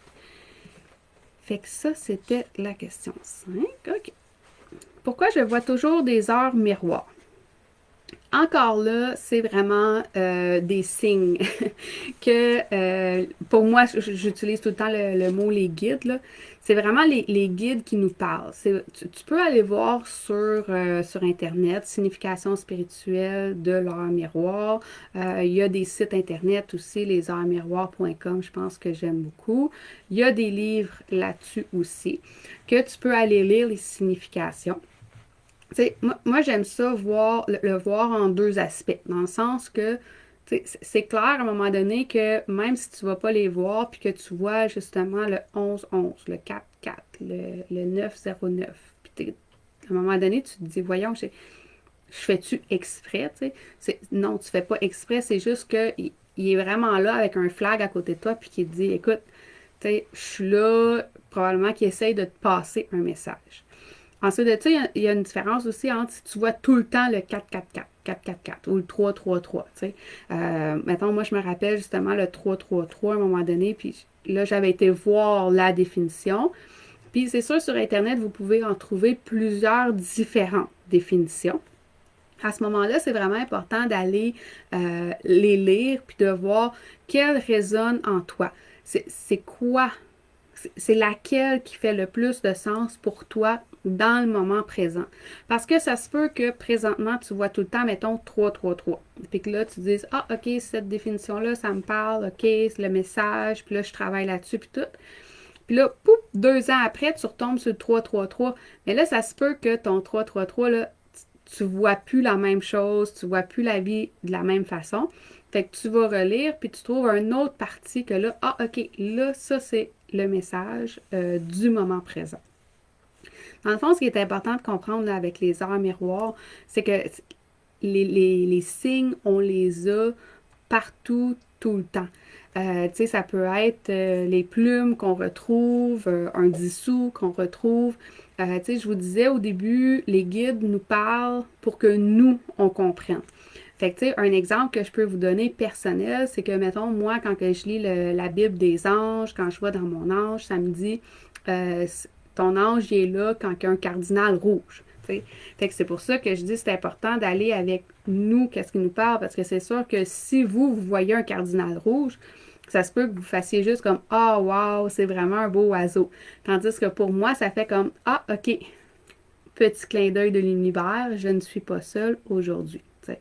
[SPEAKER 1] Fait que ça, c'était la question 5. OK. Pourquoi je vois toujours des heures miroirs? Encore là, c'est vraiment des signes que, pour moi, j'utilise tout le temps le mot les guides, là. C'est vraiment les guides qui nous parlent. Tu peux aller voir sur Internet, signification spirituelle de l'heure miroir. Il y a des sites Internet aussi, lesheuremiroirs.com, je pense que j'aime beaucoup. Il y a des livres là-dessus aussi, que tu peux aller lire les significations. T'sais, moi j'aime ça le voir en deux aspects, dans le sens que c'est clair à un moment donné que même si tu ne vas pas les voir, puis que tu vois justement le 11-11, le 4-4, le 9-0-9, puis à un moment donné, tu te dis, voyons, je fais-tu exprès, non, tu ne fais pas exprès, c'est juste qu'il est vraiment là avec un flag à côté de toi, puis qu'il te dit, écoute, je suis là, probablement qu'il essaye de te passer un message. Ensuite de ça, il y a une différence aussi entre si tu vois tout le temps le 4-4-4, 4-4-4 ou le 3-3-3. Mettons, moi, je me rappelle justement le 3-3-3 à un moment donné, puis là, j'avais été voir la définition. Puis c'est sûr, sur Internet, vous pouvez en trouver plusieurs différentes définitions. À ce moment-là, c'est vraiment important d'aller les lire puis de voir quelle résonne en toi. C'est quoi? C'est laquelle qui fait le plus de sens pour toi dans le moment présent. Parce que ça se peut que présentement, tu vois tout le temps, mettons, 3-3-3. Puis que là, tu dises, ah, OK, cette définition-là, ça me parle, OK, c'est le message, puis là, je travaille là-dessus, puis tout. Puis là, pouf, 2 ans après, tu retombes sur le 3-3-3. Mais là, ça se peut que ton 3-3-3, là, tu vois plus la même chose, tu vois plus la vie de la même façon. Fait que tu vas relire, puis tu trouves une autre partie que là, ah, OK, là, ça, c'est le message du moment présent. Dans le fond, ce qui est important de comprendre là, avec les heures miroirs, c'est que les signes, on les a partout, tout le temps. Tu sais, ça peut être les plumes qu'on retrouve, un dissous qu'on retrouve. Tu sais, je vous disais au début, les guides nous parlent pour que nous, on comprenne. Fait que, tu sais, un exemple que je peux vous donner personnel, c'est que, mettons, moi, quand que je lis la Bible des anges, quand je vois dans mon ange, ça me dit, euh, ton ange, il est là quand il y a un cardinal rouge. T'sais. Fait que c'est pour ça que je dis que c'est important d'aller avec nous, qu'est-ce qui nous parle, parce que c'est sûr que si vous voyez un cardinal rouge, ça se peut que vous fassiez juste comme ah, oh, wow, c'est vraiment un beau oiseau. Tandis que pour moi, ça fait comme ah, ok, petit clin d'œil de l'univers, je ne suis pas seule aujourd'hui. T'sais.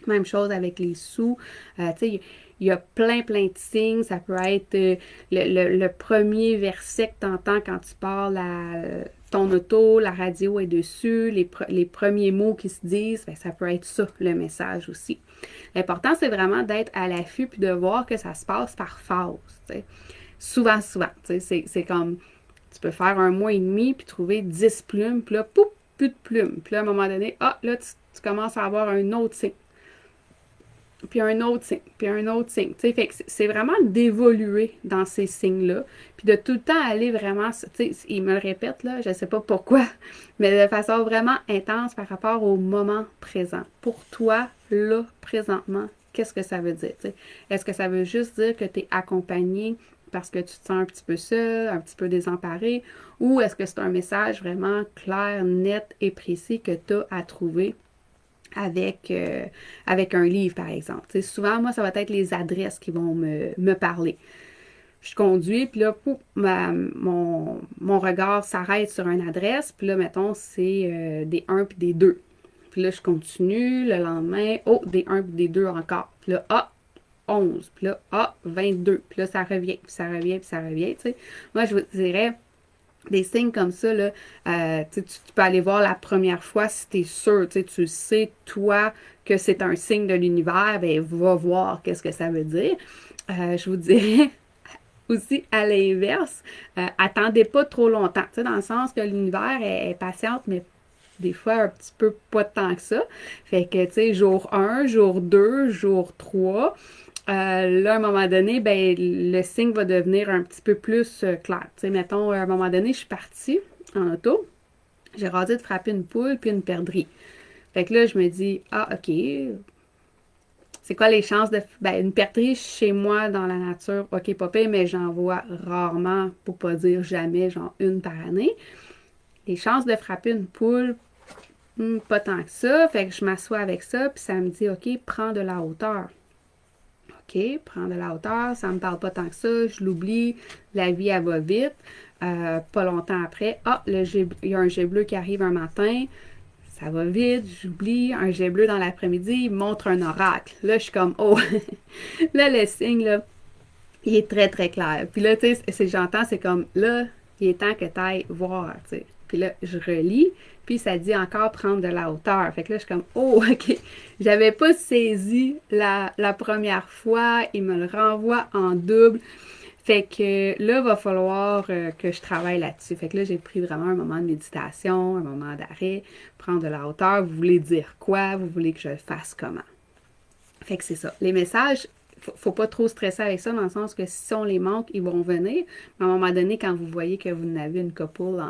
[SPEAKER 1] Même chose avec les sous. Il y a plein de signes. Ça peut être le premier verset que tu entends quand tu pars ton auto, la radio est dessus, les premiers mots qui se disent, ben, ça peut être ça, le message aussi. L'important, c'est vraiment d'être à l'affût puis de voir que ça se passe par phase. T'sais. Souvent. C'est comme, tu peux faire un mois et demi puis trouver 10 plumes, puis là, pouf, plus de plumes. Puis là, à un moment donné, ah, là, tu commences à avoir un autre signe. Puis un autre signe, puis un autre signe. T'sais, fait que c'est vraiment d'évoluer dans ces signes-là, puis de tout le temps aller vraiment, il me le répète, là, je ne sais pas pourquoi, mais de façon vraiment intense par rapport au moment présent. Pour toi, là, présentement, qu'est-ce que ça veut dire? Est-ce que ça veut juste dire que tu es accompagné parce que tu te sens un petit peu seul, un petit peu désemparé, ou est-ce que c'est un message vraiment clair, net et précis que tu as à trouver avec un livre, par exemple. T'sais, souvent, moi, ça va être les adresses qui vont me parler. Je conduis, puis là, pouf, mon regard s'arrête sur une adresse, puis là, mettons, c'est des 1 puis des 2. Puis là, je continue, le lendemain, oh, des 1 puis des 2 encore. Puis là, ah, 11. Puis là, ah, 22. Puis là, ça revient, puis ça revient, puis ça revient, tu sais. Moi, je vous dirais, des signes comme ça, là, tu peux aller voir la première fois si tu es sûr, tu sais, toi, que c'est un signe de l'univers, ben va voir qu'est-ce que ça veut dire. Je vous dirais aussi à l'inverse, attendez pas trop longtemps, dans le sens que l'univers est patiente, mais des fois un petit peu pas tant que ça. Fait que, tu sais, jour 1, jour 2, jour 3, là, à un moment donné, ben, le signe va devenir un petit peu plus clair. Tu sais, mettons, à un moment donné, je suis partie en auto, j'ai rasé de frapper une poule puis une perdrix. Fait que là, je me dis, ah, OK, c'est quoi les chances de... Ben, une perdrix chez moi dans la nature, OK, pas pire, mais j'en vois rarement, pour pas dire jamais, genre une par année. Les chances de frapper une poule, pas tant que ça. Fait que je m'assois avec ça, puis ça me dit, OK, prends de la hauteur. OK, prends de la hauteur, ça me parle pas tant que ça, je l'oublie, la vie, elle va vite. Pas longtemps après, ah, il y a un jet bleu qui arrive un matin, ça va vite, j'oublie, un jet bleu dans l'après-midi, il montre un oracle. Là, je suis comme, oh, là, le signe, là, il est très clair. Puis là, tu sais, j'entends, c'est comme, là, il est temps que tu ailles voir, tu sais. Puis là, je relis, puis ça dit encore prendre de la hauteur. Fait que là, je suis comme, oh, OK. J'avais pas saisi la première fois. Il me le renvoie en double. Fait que là, il va falloir que je travaille là-dessus. Fait que là, j'ai pris vraiment un moment de méditation, un moment d'arrêt, prendre de la hauteur. Vous voulez dire quoi? Vous voulez que je le fasse comment? Fait que c'est ça. Les messages, faut pas trop stresser avec ça, dans le sens que si on les manque, ils vont venir. Mais à un moment donné, quand vous voyez que vous n'avez une couple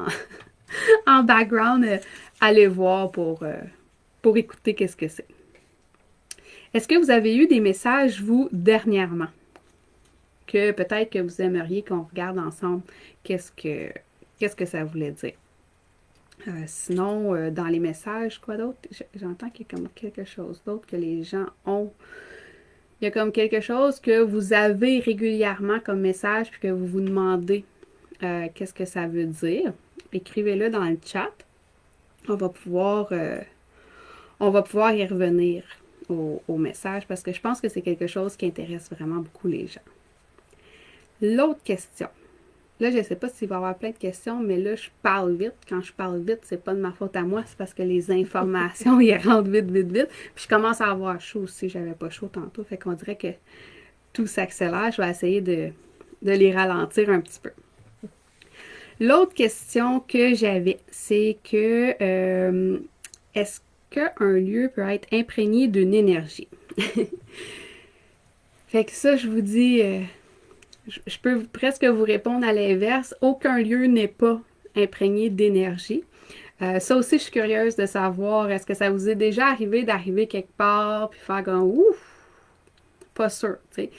[SPEAKER 1] en background, allez voir pour écouter qu'est-ce que c'est. Est-ce que vous avez eu des messages, vous, dernièrement, que peut-être que vous aimeriez qu'on regarde ensemble qu'est-ce que ça voulait dire? Sinon, dans les messages, quoi d'autre? J'entends qu'il y a comme quelque chose d'autre que les gens ont. Il y a comme quelque chose que vous avez régulièrement comme message puis que vous vous demandez qu'est-ce que ça veut dire. Écrivez-le dans le chat. On va pouvoir y revenir au message parce que je pense que c'est quelque chose qui intéresse vraiment beaucoup les gens. L'autre question. Là, je ne sais pas s'il va y avoir plein de questions, mais là, je parle vite. Quand je parle vite, c'est pas de ma faute à moi, c'est parce que les informations, ils rentrent vite. Puis je commence à avoir chaud aussi. J'avais pas chaud tantôt. Fait qu'on dirait que tout s'accélère. Je vais essayer de les ralentir un petit peu. L'autre question que j'avais, c'est que est-ce qu'un lieu peut être imprégné d'une énergie? Fait que ça, je vous dis, je peux presque vous répondre à l'inverse. Aucun lieu n'est pas imprégné d'énergie. Ça aussi, je suis curieuse de savoir, est-ce que ça vous est déjà arrivé d'arriver quelque part puis faire comme ouf, pas sûr, tu sais.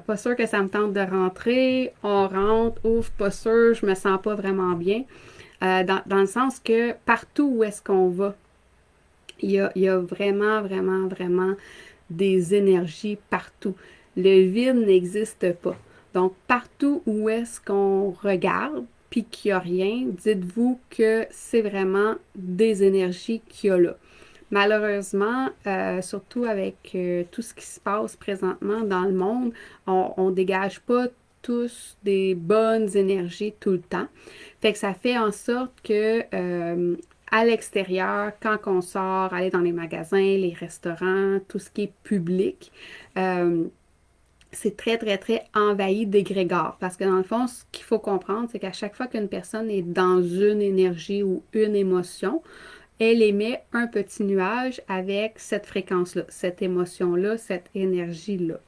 [SPEAKER 1] Pas sûr que ça me tente de rentrer. On rentre, ouf, pas sûr, je me sens pas vraiment bien. Dans le sens que partout où est-ce qu'on va, il y a vraiment, vraiment, vraiment des énergies partout. Le vide n'existe pas. Donc, partout où est-ce qu'on regarde, puis qu'il n'y a rien, dites-vous que c'est vraiment des énergies qu'il y a là. Malheureusement, surtout avec tout ce qui se passe présentement dans le monde, on ne dégage pas tous des bonnes énergies tout le temps. Fait que ça fait en sorte que à l'extérieur, quand on sort, aller dans les magasins, les restaurants, tout ce qui est public, euh, c'est très, très, très envahi d'égrégores. Parce que dans le fond, ce qu'il faut comprendre, c'est qu'à chaque fois qu'une personne est dans une énergie ou une émotion, elle émet un petit nuage avec cette fréquence-là, cette émotion-là, cette énergie-là.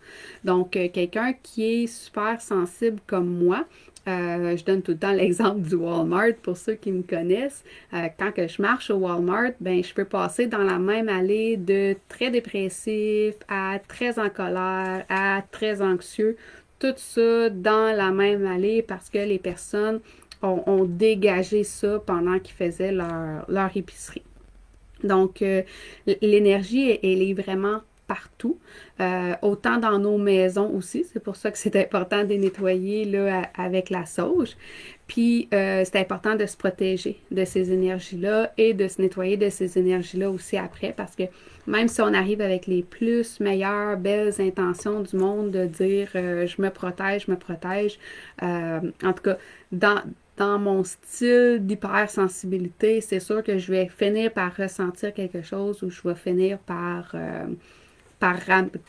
[SPEAKER 1] Donc, quelqu'un qui est super sensible comme moi, je donne tout le temps l'exemple du Walmart pour ceux qui me connaissent. Quand que je marche au Walmart, ben, je peux passer dans la même allée de très dépressif à très en colère, à très anxieux. Tout ça dans la même allée parce que les personnes ont dégagé ça pendant qu'ils faisaient leur épicerie. Donc, l'énergie, elle est vraiment partout, autant dans nos maisons aussi. C'est pour ça que c'est important de les nettoyer là, avec la sauge. Puis, c'est important de se protéger de ces énergies-là et de se nettoyer de ces énergies-là aussi après parce que même si on arrive avec les plus meilleures, belles intentions du monde de dire je me protège, en tout cas, dans mon style d'hypersensibilité, c'est sûr que je vais finir par ressentir quelque chose ou je vais finir par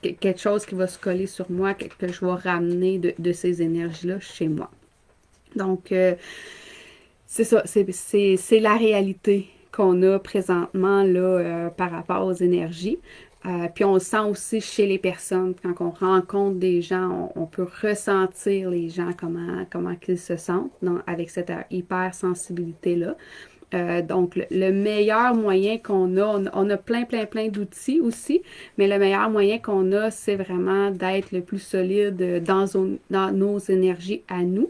[SPEAKER 1] quelque chose qui va se coller sur moi, que je vais ramener de ces énergies-là chez moi. Donc, c'est ça, c'est la réalité qu'on a présentement là, par rapport aux énergies. Puis on le sent aussi chez les personnes. Quand on rencontre des gens, on peut ressentir les gens, comment ils se sentent avec cette hypersensibilité-là. Donc, le meilleur moyen qu'on a, on a plein, plein, plein d'outils aussi, mais le meilleur moyen qu'on a, c'est vraiment d'être le plus solide dans nos énergies à nous.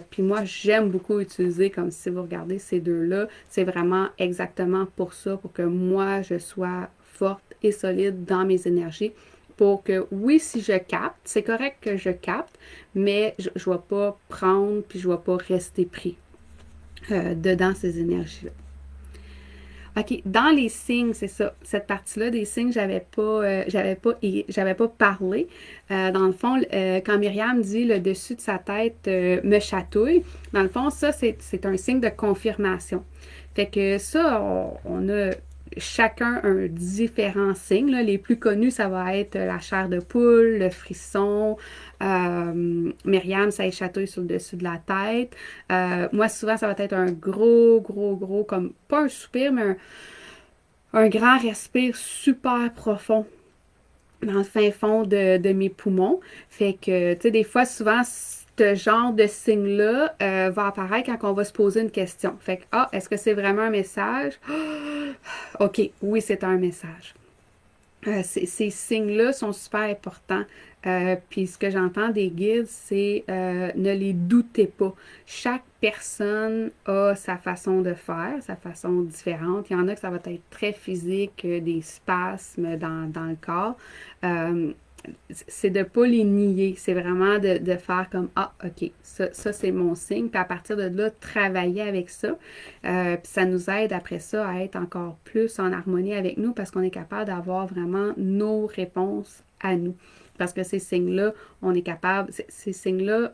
[SPEAKER 1] Puis moi, j'aime beaucoup utiliser, comme si vous regardez ces deux-là, c'est vraiment exactement pour ça, pour que moi, je sois forte et solide dans mes énergies. Pour que, oui, si je capte, c'est correct que je capte, mais je ne vais pas prendre, puis je ne vais pas rester pris dedans ces énergies-là. OK, dans les signes, c'est ça. Cette partie-là des signes, j'avais pas parlé. Dans le fond, quand Myriam dit le dessus de sa tête me chatouille, dans le fond, ça, c'est un signe de confirmation. Fait que ça, on a chacun un différent signe. Là. Les plus connus, ça va être la chair de poule, le frisson. Myriam, ça chatouille sur le dessus de la tête. Moi, souvent, ça va être un gros, gros, gros, comme pas un soupir, mais un grand respire super profond dans le fin fond de mes poumons. Fait que, tu sais, des fois, souvent, ce genre de signe-là va apparaître quand on va se poser une question. Fait que, est-ce que c'est vraiment un message? OK, oui, c'est un message. Ces signes-là sont super importants. Puis ce que j'entends des guides, c'est ne les doutez pas. Chaque personne a sa façon de faire, sa façon différente. Il y en a que ça va être très physique, des spasmes dans le corps. C'est de ne pas les nier. C'est vraiment de faire comme OK, ça c'est mon signe. Puis à partir de là, travailler avec ça. Puis ça nous aide après ça à être encore plus en harmonie avec nous parce qu'on est capable d'avoir vraiment nos réponses à nous. Parce que ces signes-là, on est capable, ces signes-là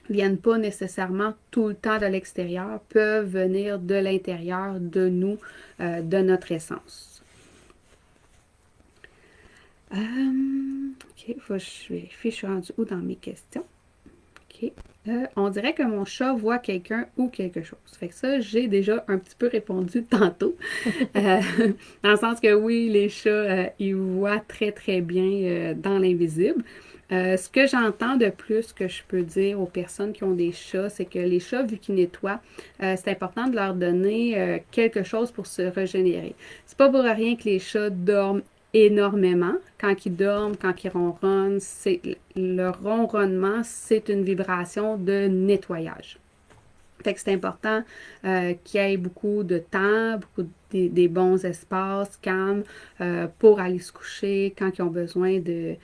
[SPEAKER 1] viennent pas nécessairement tout le temps de l'extérieur, peuvent venir de l'intérieur de nous, de notre essence. OK, je vérifie, je suis rendue où dans mes questions. OK. On dirait que mon chat voit quelqu'un ou quelque chose. Fait que ça, j'ai déjà un petit peu répondu tantôt. Dans le sens que oui, les chats, ils voient très, très bien dans l'invisible. Ce que j'entends de plus que je peux dire aux personnes qui ont des chats, c'est que les chats, vu qu'ils nettoient, c'est important de leur donner quelque chose pour se régénérer. C'est pas pour rien que les chats dorment énormément. Quand ils dorment, quand ils ronronnent, le ronronnement, c'est une vibration de nettoyage. Fait que c'est important qu'il y ait beaucoup de temps, des bons espaces calmes pour aller se coucher quand ils ont besoin de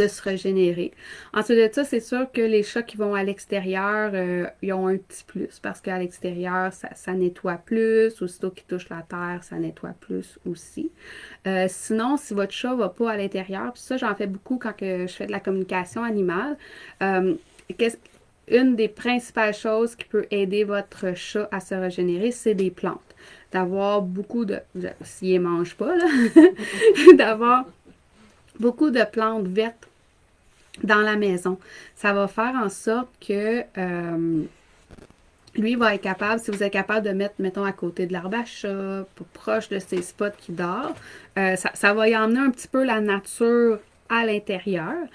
[SPEAKER 1] se régénérer. Ensuite de ça, c'est sûr que les chats qui vont à l'extérieur, ils ont un petit plus parce qu'à l'extérieur, ça nettoie plus. Aussitôt qu'ils touchent la terre, ça nettoie plus aussi. Sinon, si votre chat va pas à l'intérieur, puis ça, j'en fais beaucoup quand que je fais de la communication animale, euh, une des principales choses qui peut aider votre chat à se régénérer, c'est des plantes. D'avoir beaucoup de... S'il ne mange pas, là, d'avoir beaucoup de plantes vertes dans la maison. Ça va faire en sorte que lui va être capable, si vous êtes capable de mettre, mettons, à côté de l'arbre à chat, proche de ses spots qui dort, ça va y emmener un petit peu la nature à l'intérieur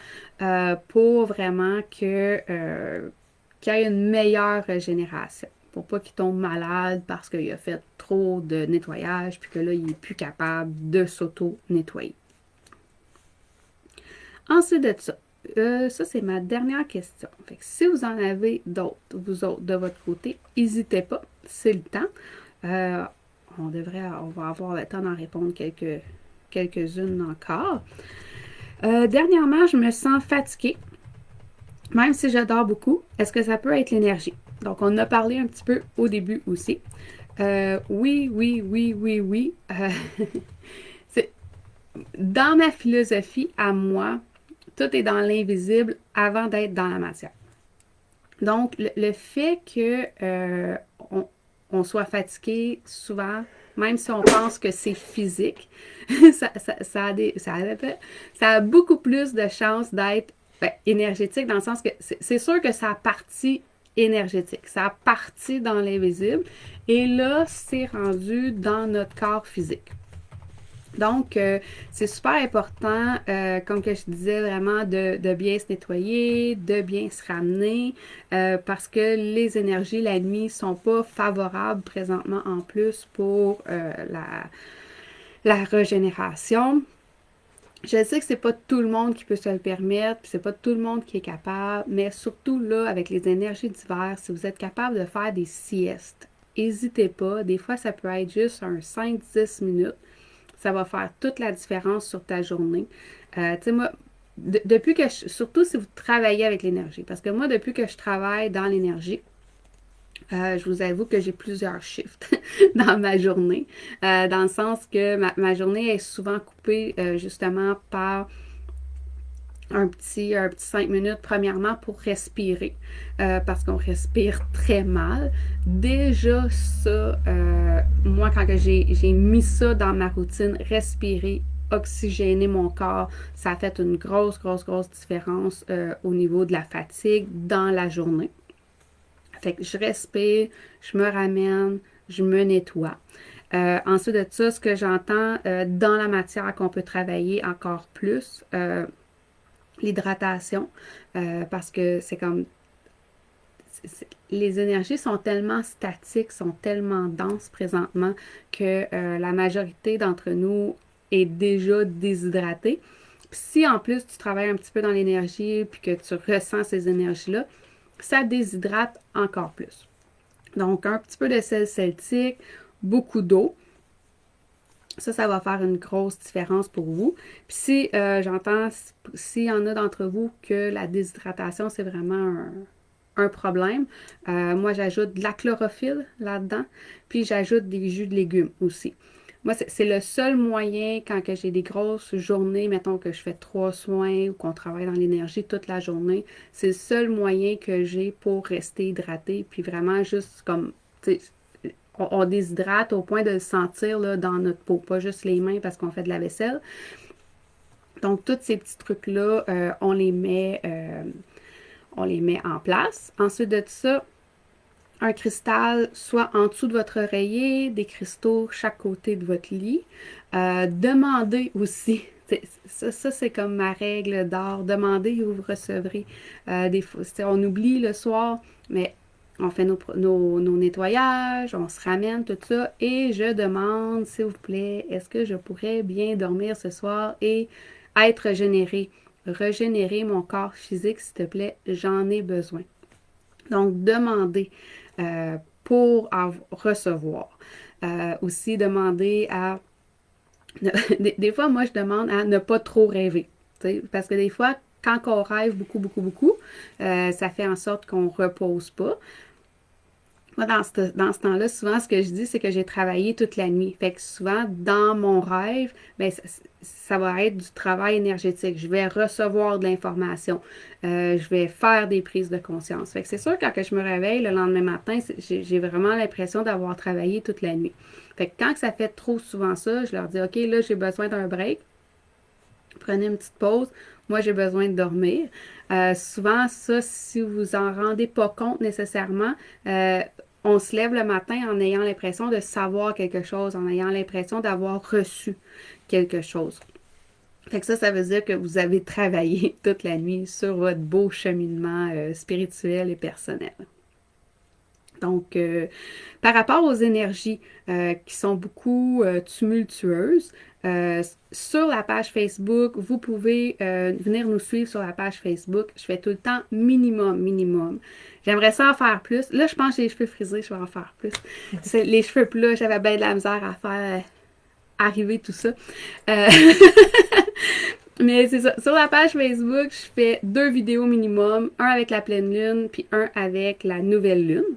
[SPEAKER 1] pour vraiment qu'il y ait une meilleure régénération. Pour pas qu'il tombe malade parce qu'il a fait trop de nettoyage puis que là, il n'est plus capable de s'auto-nettoyer. Ensuite de ça, ça c'est ma dernière question. Fait que si vous en avez d'autres, vous autres, de votre côté, n'hésitez pas, c'est le temps. On va avoir le temps d'en répondre quelques-unes encore. Dernièrement, je me sens fatiguée, même si je dors beaucoup. Est-ce que ça peut être l'énergie? Donc, on en a parlé un petit peu au début aussi. Oui. Dans ma philosophie, à moi, tout est dans l'invisible avant d'être dans la matière. Donc, le fait que on soit fatigué souvent, même si on pense que c'est physique, ça a beaucoup plus de chances d'être énergétique dans le sens que c'est sûr que ça a partie énergétique, ça a partie dans l'invisible et là, c'est rendu dans notre corps physique. Donc, c'est super important, comme que je disais, vraiment de bien se nettoyer, de bien se ramener, parce que les énergies la nuit ne sont pas favorables présentement en plus pour la régénération. Je sais que c'est pas tout le monde qui peut se le permettre, puis c'est pas tout le monde qui est capable, mais surtout là, avec les énergies d'hiver, si vous êtes capable de faire des siestes, n'hésitez pas. Des fois, ça peut être juste un 5-10 minutes. Ça va faire toute la différence sur ta journée. Tu sais, moi, depuis que surtout si vous travaillez avec l'énergie, parce que moi, depuis que je travaille dans l'énergie, je vous avoue que j'ai plusieurs shifts dans ma journée, dans le sens que ma journée est souvent coupée justement par un petit 5 minutes, premièrement, pour respirer, parce qu'on respire très mal. Déjà, ça, moi, quand j'ai mis ça dans ma routine, respirer, oxygéner mon corps, ça a fait une grosse différence au niveau de la fatigue dans la journée. Fait que je respire, je me ramène, je me nettoie. Ensuite de ça, ce que j'entends dans la matière qu'on peut travailler encore plus, l'hydratation, parce que c'est comme les énergies sont tellement statiques, sont tellement denses présentement que la majorité d'entre nous est déjà déshydratée. Puis si en plus tu travailles un petit peu dans l'énergie puis que tu ressens ces énergies-là, ça déshydrate encore plus. Donc un petit peu de sel celtique, beaucoup d'eau. Ça va faire une grosse différence pour vous. Puis si j'entends, s'il y en a d'entre vous que la déshydratation, c'est vraiment un problème, moi j'ajoute de la chlorophylle là-dedans, puis j'ajoute des jus de légumes aussi. Moi, c'est le seul moyen quand que j'ai des grosses journées, mettons que je fais 3 soins ou qu'on travaille dans l'énergie toute la journée, c'est le seul moyen que j'ai pour rester hydraté, puis vraiment juste comme, tu sais, on déshydrate au point de le sentir là, dans notre peau, pas juste les mains parce qu'on fait de la vaisselle. Donc, tous ces petits trucs-là, on les met en place. Ensuite de ça, un cristal soit en dessous de votre oreiller, des cristaux chaque côté de votre lit. Demandez aussi Ça, c'est comme ma règle d'or. Demandez et vous recevrez. Des fois, on oublie le soir, mais on fait nos nettoyages, on se ramène, tout ça, et je demande, s'il vous plaît, est-ce que je pourrais bien dormir ce soir et être régénérer mon corps physique, s'il te plaît, j'en ai besoin. Donc, demandez pour recevoir. Aussi, demander à des fois, moi, je demande à ne pas trop rêver. Parce que des fois, quand on rêve beaucoup, beaucoup, beaucoup, ça fait en sorte qu'on ne repose pas. Moi, dans ce temps-là, souvent, ce que je dis, c'est que j'ai travaillé toute la nuit. Fait que souvent, dans mon rêve, ben, ça va être du travail énergétique. Je vais recevoir de l'information. Je vais faire des prises de conscience. Fait que c'est sûr, quand que je me réveille le lendemain matin, j'ai vraiment l'impression d'avoir travaillé toute la nuit. Fait que quand ça fait trop souvent ça, je leur dis, OK, là, j'ai besoin d'un break. Prenez une petite pause. Moi, j'ai besoin de dormir. Souvent, ça, si vous en rendez pas compte nécessairement, on se lève le matin en ayant l'impression de savoir quelque chose, en ayant l'impression d'avoir reçu quelque chose. Fait que ça veut dire que vous avez travaillé toute la nuit sur votre beau cheminement spirituel et personnel. Donc, par rapport aux énergies qui sont beaucoup tumultueuses, sur la page Facebook, vous pouvez venir nous suivre sur la page Facebook. Je fais tout le temps minimum. J'aimerais ça en faire plus. Là, je pense que j'ai les cheveux frisés, je vais en faire plus. Les cheveux plats, j'avais bien de la misère à faire arriver tout ça. Mais c'est ça. Sur la page Facebook, je fais 2 vidéos minimum, un avec la pleine lune, puis un avec la nouvelle lune,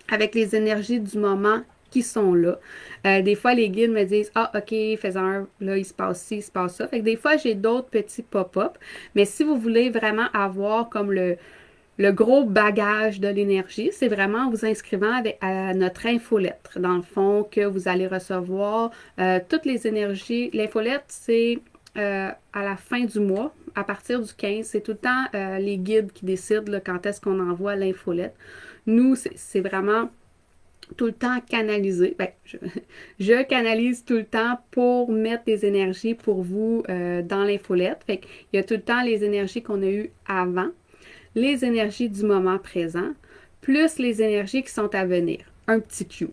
[SPEAKER 1] avec les énergies du moment qui sont là. Des fois, les guides me disent, ah, OK, fais-en là, il se passe ci, il se passe ça. Fait que des fois, j'ai d'autres petits pop-up. Mais si vous voulez vraiment avoir comme le gros bagage de l'énergie, c'est vraiment en vous inscrivant à notre infolettre, dans le fond, que vous allez recevoir toutes les énergies. L'infolette, c'est à la fin du mois, à partir du 15, c'est tout le temps les guides qui décident là, quand est-ce qu'on envoie l'infolette. Nous, c'est vraiment tout le temps canalisé. Ben, je canalise tout le temps pour mettre des énergies pour vous dans l'infolette. Fait qu'il y a tout le temps les énergies qu'on a eues avant, les énergies du moment présent, plus les énergies qui sont à venir. Un petit cue.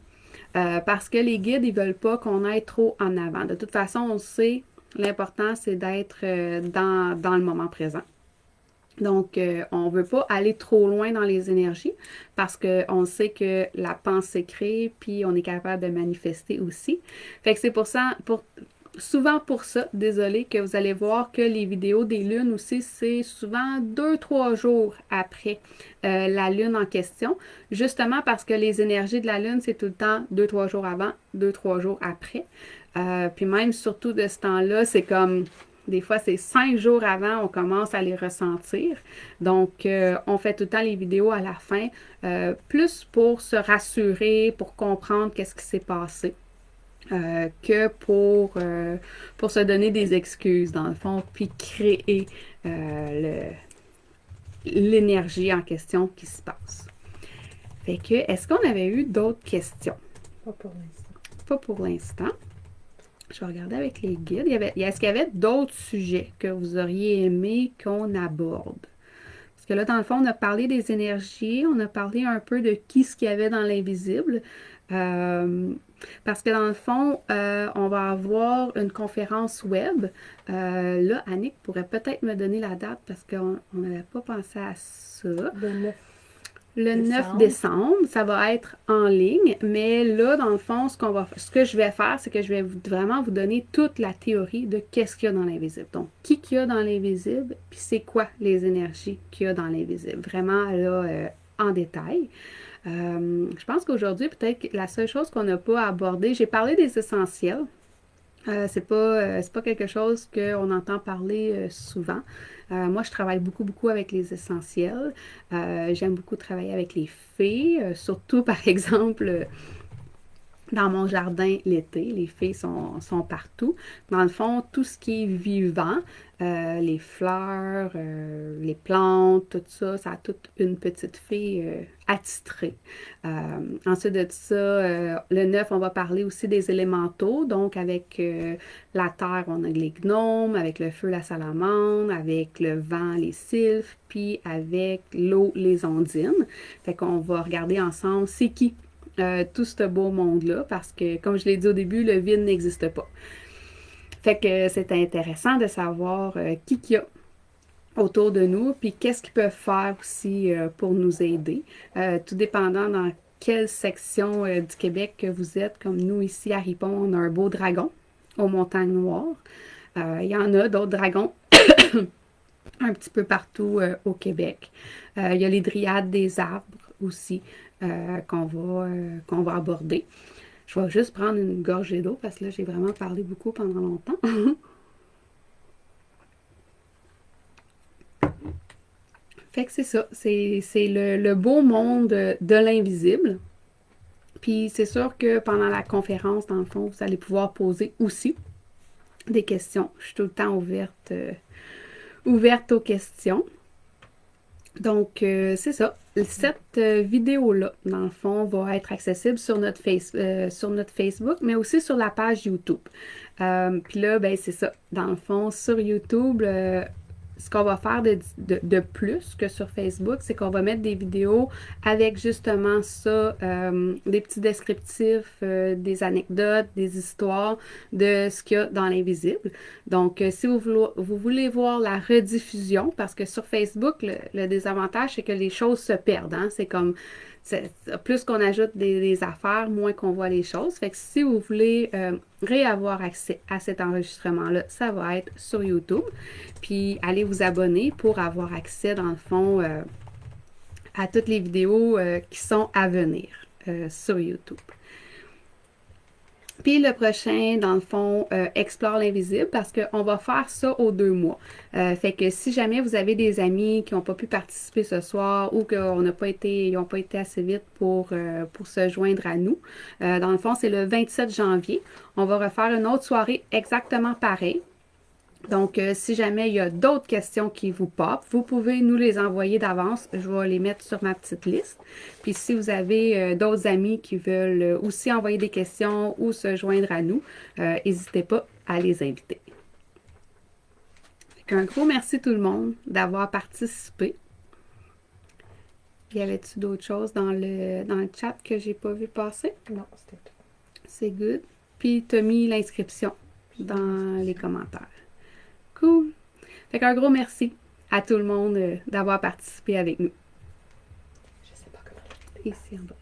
[SPEAKER 1] Parce que les guides, ils veulent pas qu'on aille trop en avant. De toute façon, on sait, l'important, c'est d'être dans le moment présent. Donc, on ne veut pas aller trop loin dans les énergies parce qu'on sait que la pensée crée, puis on est capable de manifester aussi. Fait que c'est pour ça, souvent pour ça, désolé, que vous allez voir que les vidéos des lunes aussi, c'est souvent 2-3 jours après la lune en question, justement parce que les énergies de la lune, c'est tout le temps 2-3 jours avant, 2-3 jours après. Puis même surtout de ce temps-là, c'est comme... Des fois, c'est 5 jours avant, on commence à les ressentir. Donc, on fait tout le temps les vidéos à la fin, plus pour se rassurer, pour comprendre qu'est-ce qui s'est passé, que pour se donner des excuses, dans le fond, puis créer l'énergie en question qui se passe. Fait que, est-ce qu'on avait eu d'autres questions?
[SPEAKER 2] Pas pour l'instant.
[SPEAKER 1] Pas pour l'instant. Je vais regarder avec les guides. Est-ce qu'il y avait d'autres sujets que vous auriez aimé qu'on aborde? Parce que là, dans le fond, on a parlé des énergies, on a parlé un peu de qui ce qu'il y avait dans l'invisible. Parce que dans le fond, on va avoir une conférence web. Là, Annick pourrait peut-être me donner la date parce qu'on n'avait pas pensé à ça. Le 9 décembre, ça va être en ligne, mais là, dans le fond, ce que je vais faire, c'est que je vais vraiment vous donner toute la théorie de qu'est-ce qu'il y a dans l'invisible. Donc, qui qu'il y a dans l'invisible, puis c'est quoi les énergies qu'il y a dans l'invisible. Vraiment, là, en détail. Je pense qu'aujourd'hui, peut-être que la seule chose qu'on n'a pas abordée, j'ai parlé des essentiels. C'est pas quelque chose qu'on entend parler souvent. Moi, je travaille beaucoup avec les essentiels. J'aime beaucoup travailler avec les fées, surtout, par exemple, dans mon jardin l'été. Les filles sont partout. Dans le fond, tout ce qui est vivant, les fleurs, les plantes, tout ça, ça a toute une petite fille attitrée. Ensuite de ça, le 9, on va parler aussi des élémentaux. Donc, avec la terre, on a les gnomes, avec le feu, la salamandre, avec le vent, les sylphes, puis avec l'eau, les ondines. Fait qu'on va regarder ensemble c'est qui tout ce beau monde-là, parce que, comme je l'ai dit au début, le vide n'existe pas. Fait que c'est intéressant de savoir qui qu'il y a autour de nous, puis qu'est-ce qu'ils peuvent faire aussi pour nous aider, tout dépendant dans quelle section du Québec que vous êtes. Comme nous, ici à Ripon, on a un beau dragon aux montagnes noires. Il y en a d'autres dragons un petit peu partout au Québec. Il y a les dryades des arbres aussi qu'on va aborder. Je vais juste prendre une gorgée d'eau parce que là, j'ai vraiment parlé beaucoup pendant longtemps. Fait que c'est ça, c'est le beau monde de l'invisible. Puis c'est sûr que pendant la conférence, dans le fond, vous allez pouvoir poser aussi des questions. Je suis tout le temps ouverte aux questions. Donc, c'est ça. Cette vidéo-là, dans le fond, va être accessible sur notre Facebook, mais aussi sur la page YouTube. Puis là, ben, c'est ça. Dans le fond, sur YouTube, ce qu'on va faire de plus que sur Facebook, c'est qu'on va mettre des vidéos avec justement ça, des petits descriptifs, des anecdotes, des histoires de ce qu'il y a dans l'invisible. Donc, si vous voulez voir la rediffusion, parce que sur Facebook, le désavantage, c'est que les choses se perdent. Hein? C'est comme, plus qu'on ajoute des affaires, moins qu'on voit les choses. Fait que si vous voulez réavoir accès à cet enregistrement-là, ça va être sur YouTube. Puis, allez vous abonner pour avoir accès, dans le fond, à toutes les vidéos qui sont à venir sur YouTube. Puis le prochain, dans le fond, explore l'invisible parce qu'on va faire ça aux 2 mois. Fait que si jamais vous avez des amis qui n'ont pas pu participer ce soir ou qu'ils n'ont pas été assez vite pour se joindre à nous, dans le fond, c'est le 27 janvier. On va refaire une autre soirée exactement pareille. Donc, si jamais il y a d'autres questions qui vous popent, vous pouvez nous les envoyer d'avance. Je vais les mettre sur ma petite liste. Puis, si vous avez d'autres amis qui veulent aussi envoyer des questions ou se joindre à nous, n'hésitez pas à les inviter. Un gros merci tout le monde d'avoir participé. Y avait-tu d'autres choses dans le chat que j'ai pas vu passer?
[SPEAKER 2] Non, c'était tout.
[SPEAKER 1] C'est good. Puis, tu as mis l'inscription dans les commentaires. Cool. Fait qu'un gros merci à tout le monde d'avoir participé avec nous.
[SPEAKER 2] Je sais pas comment.
[SPEAKER 1] Ici en bas.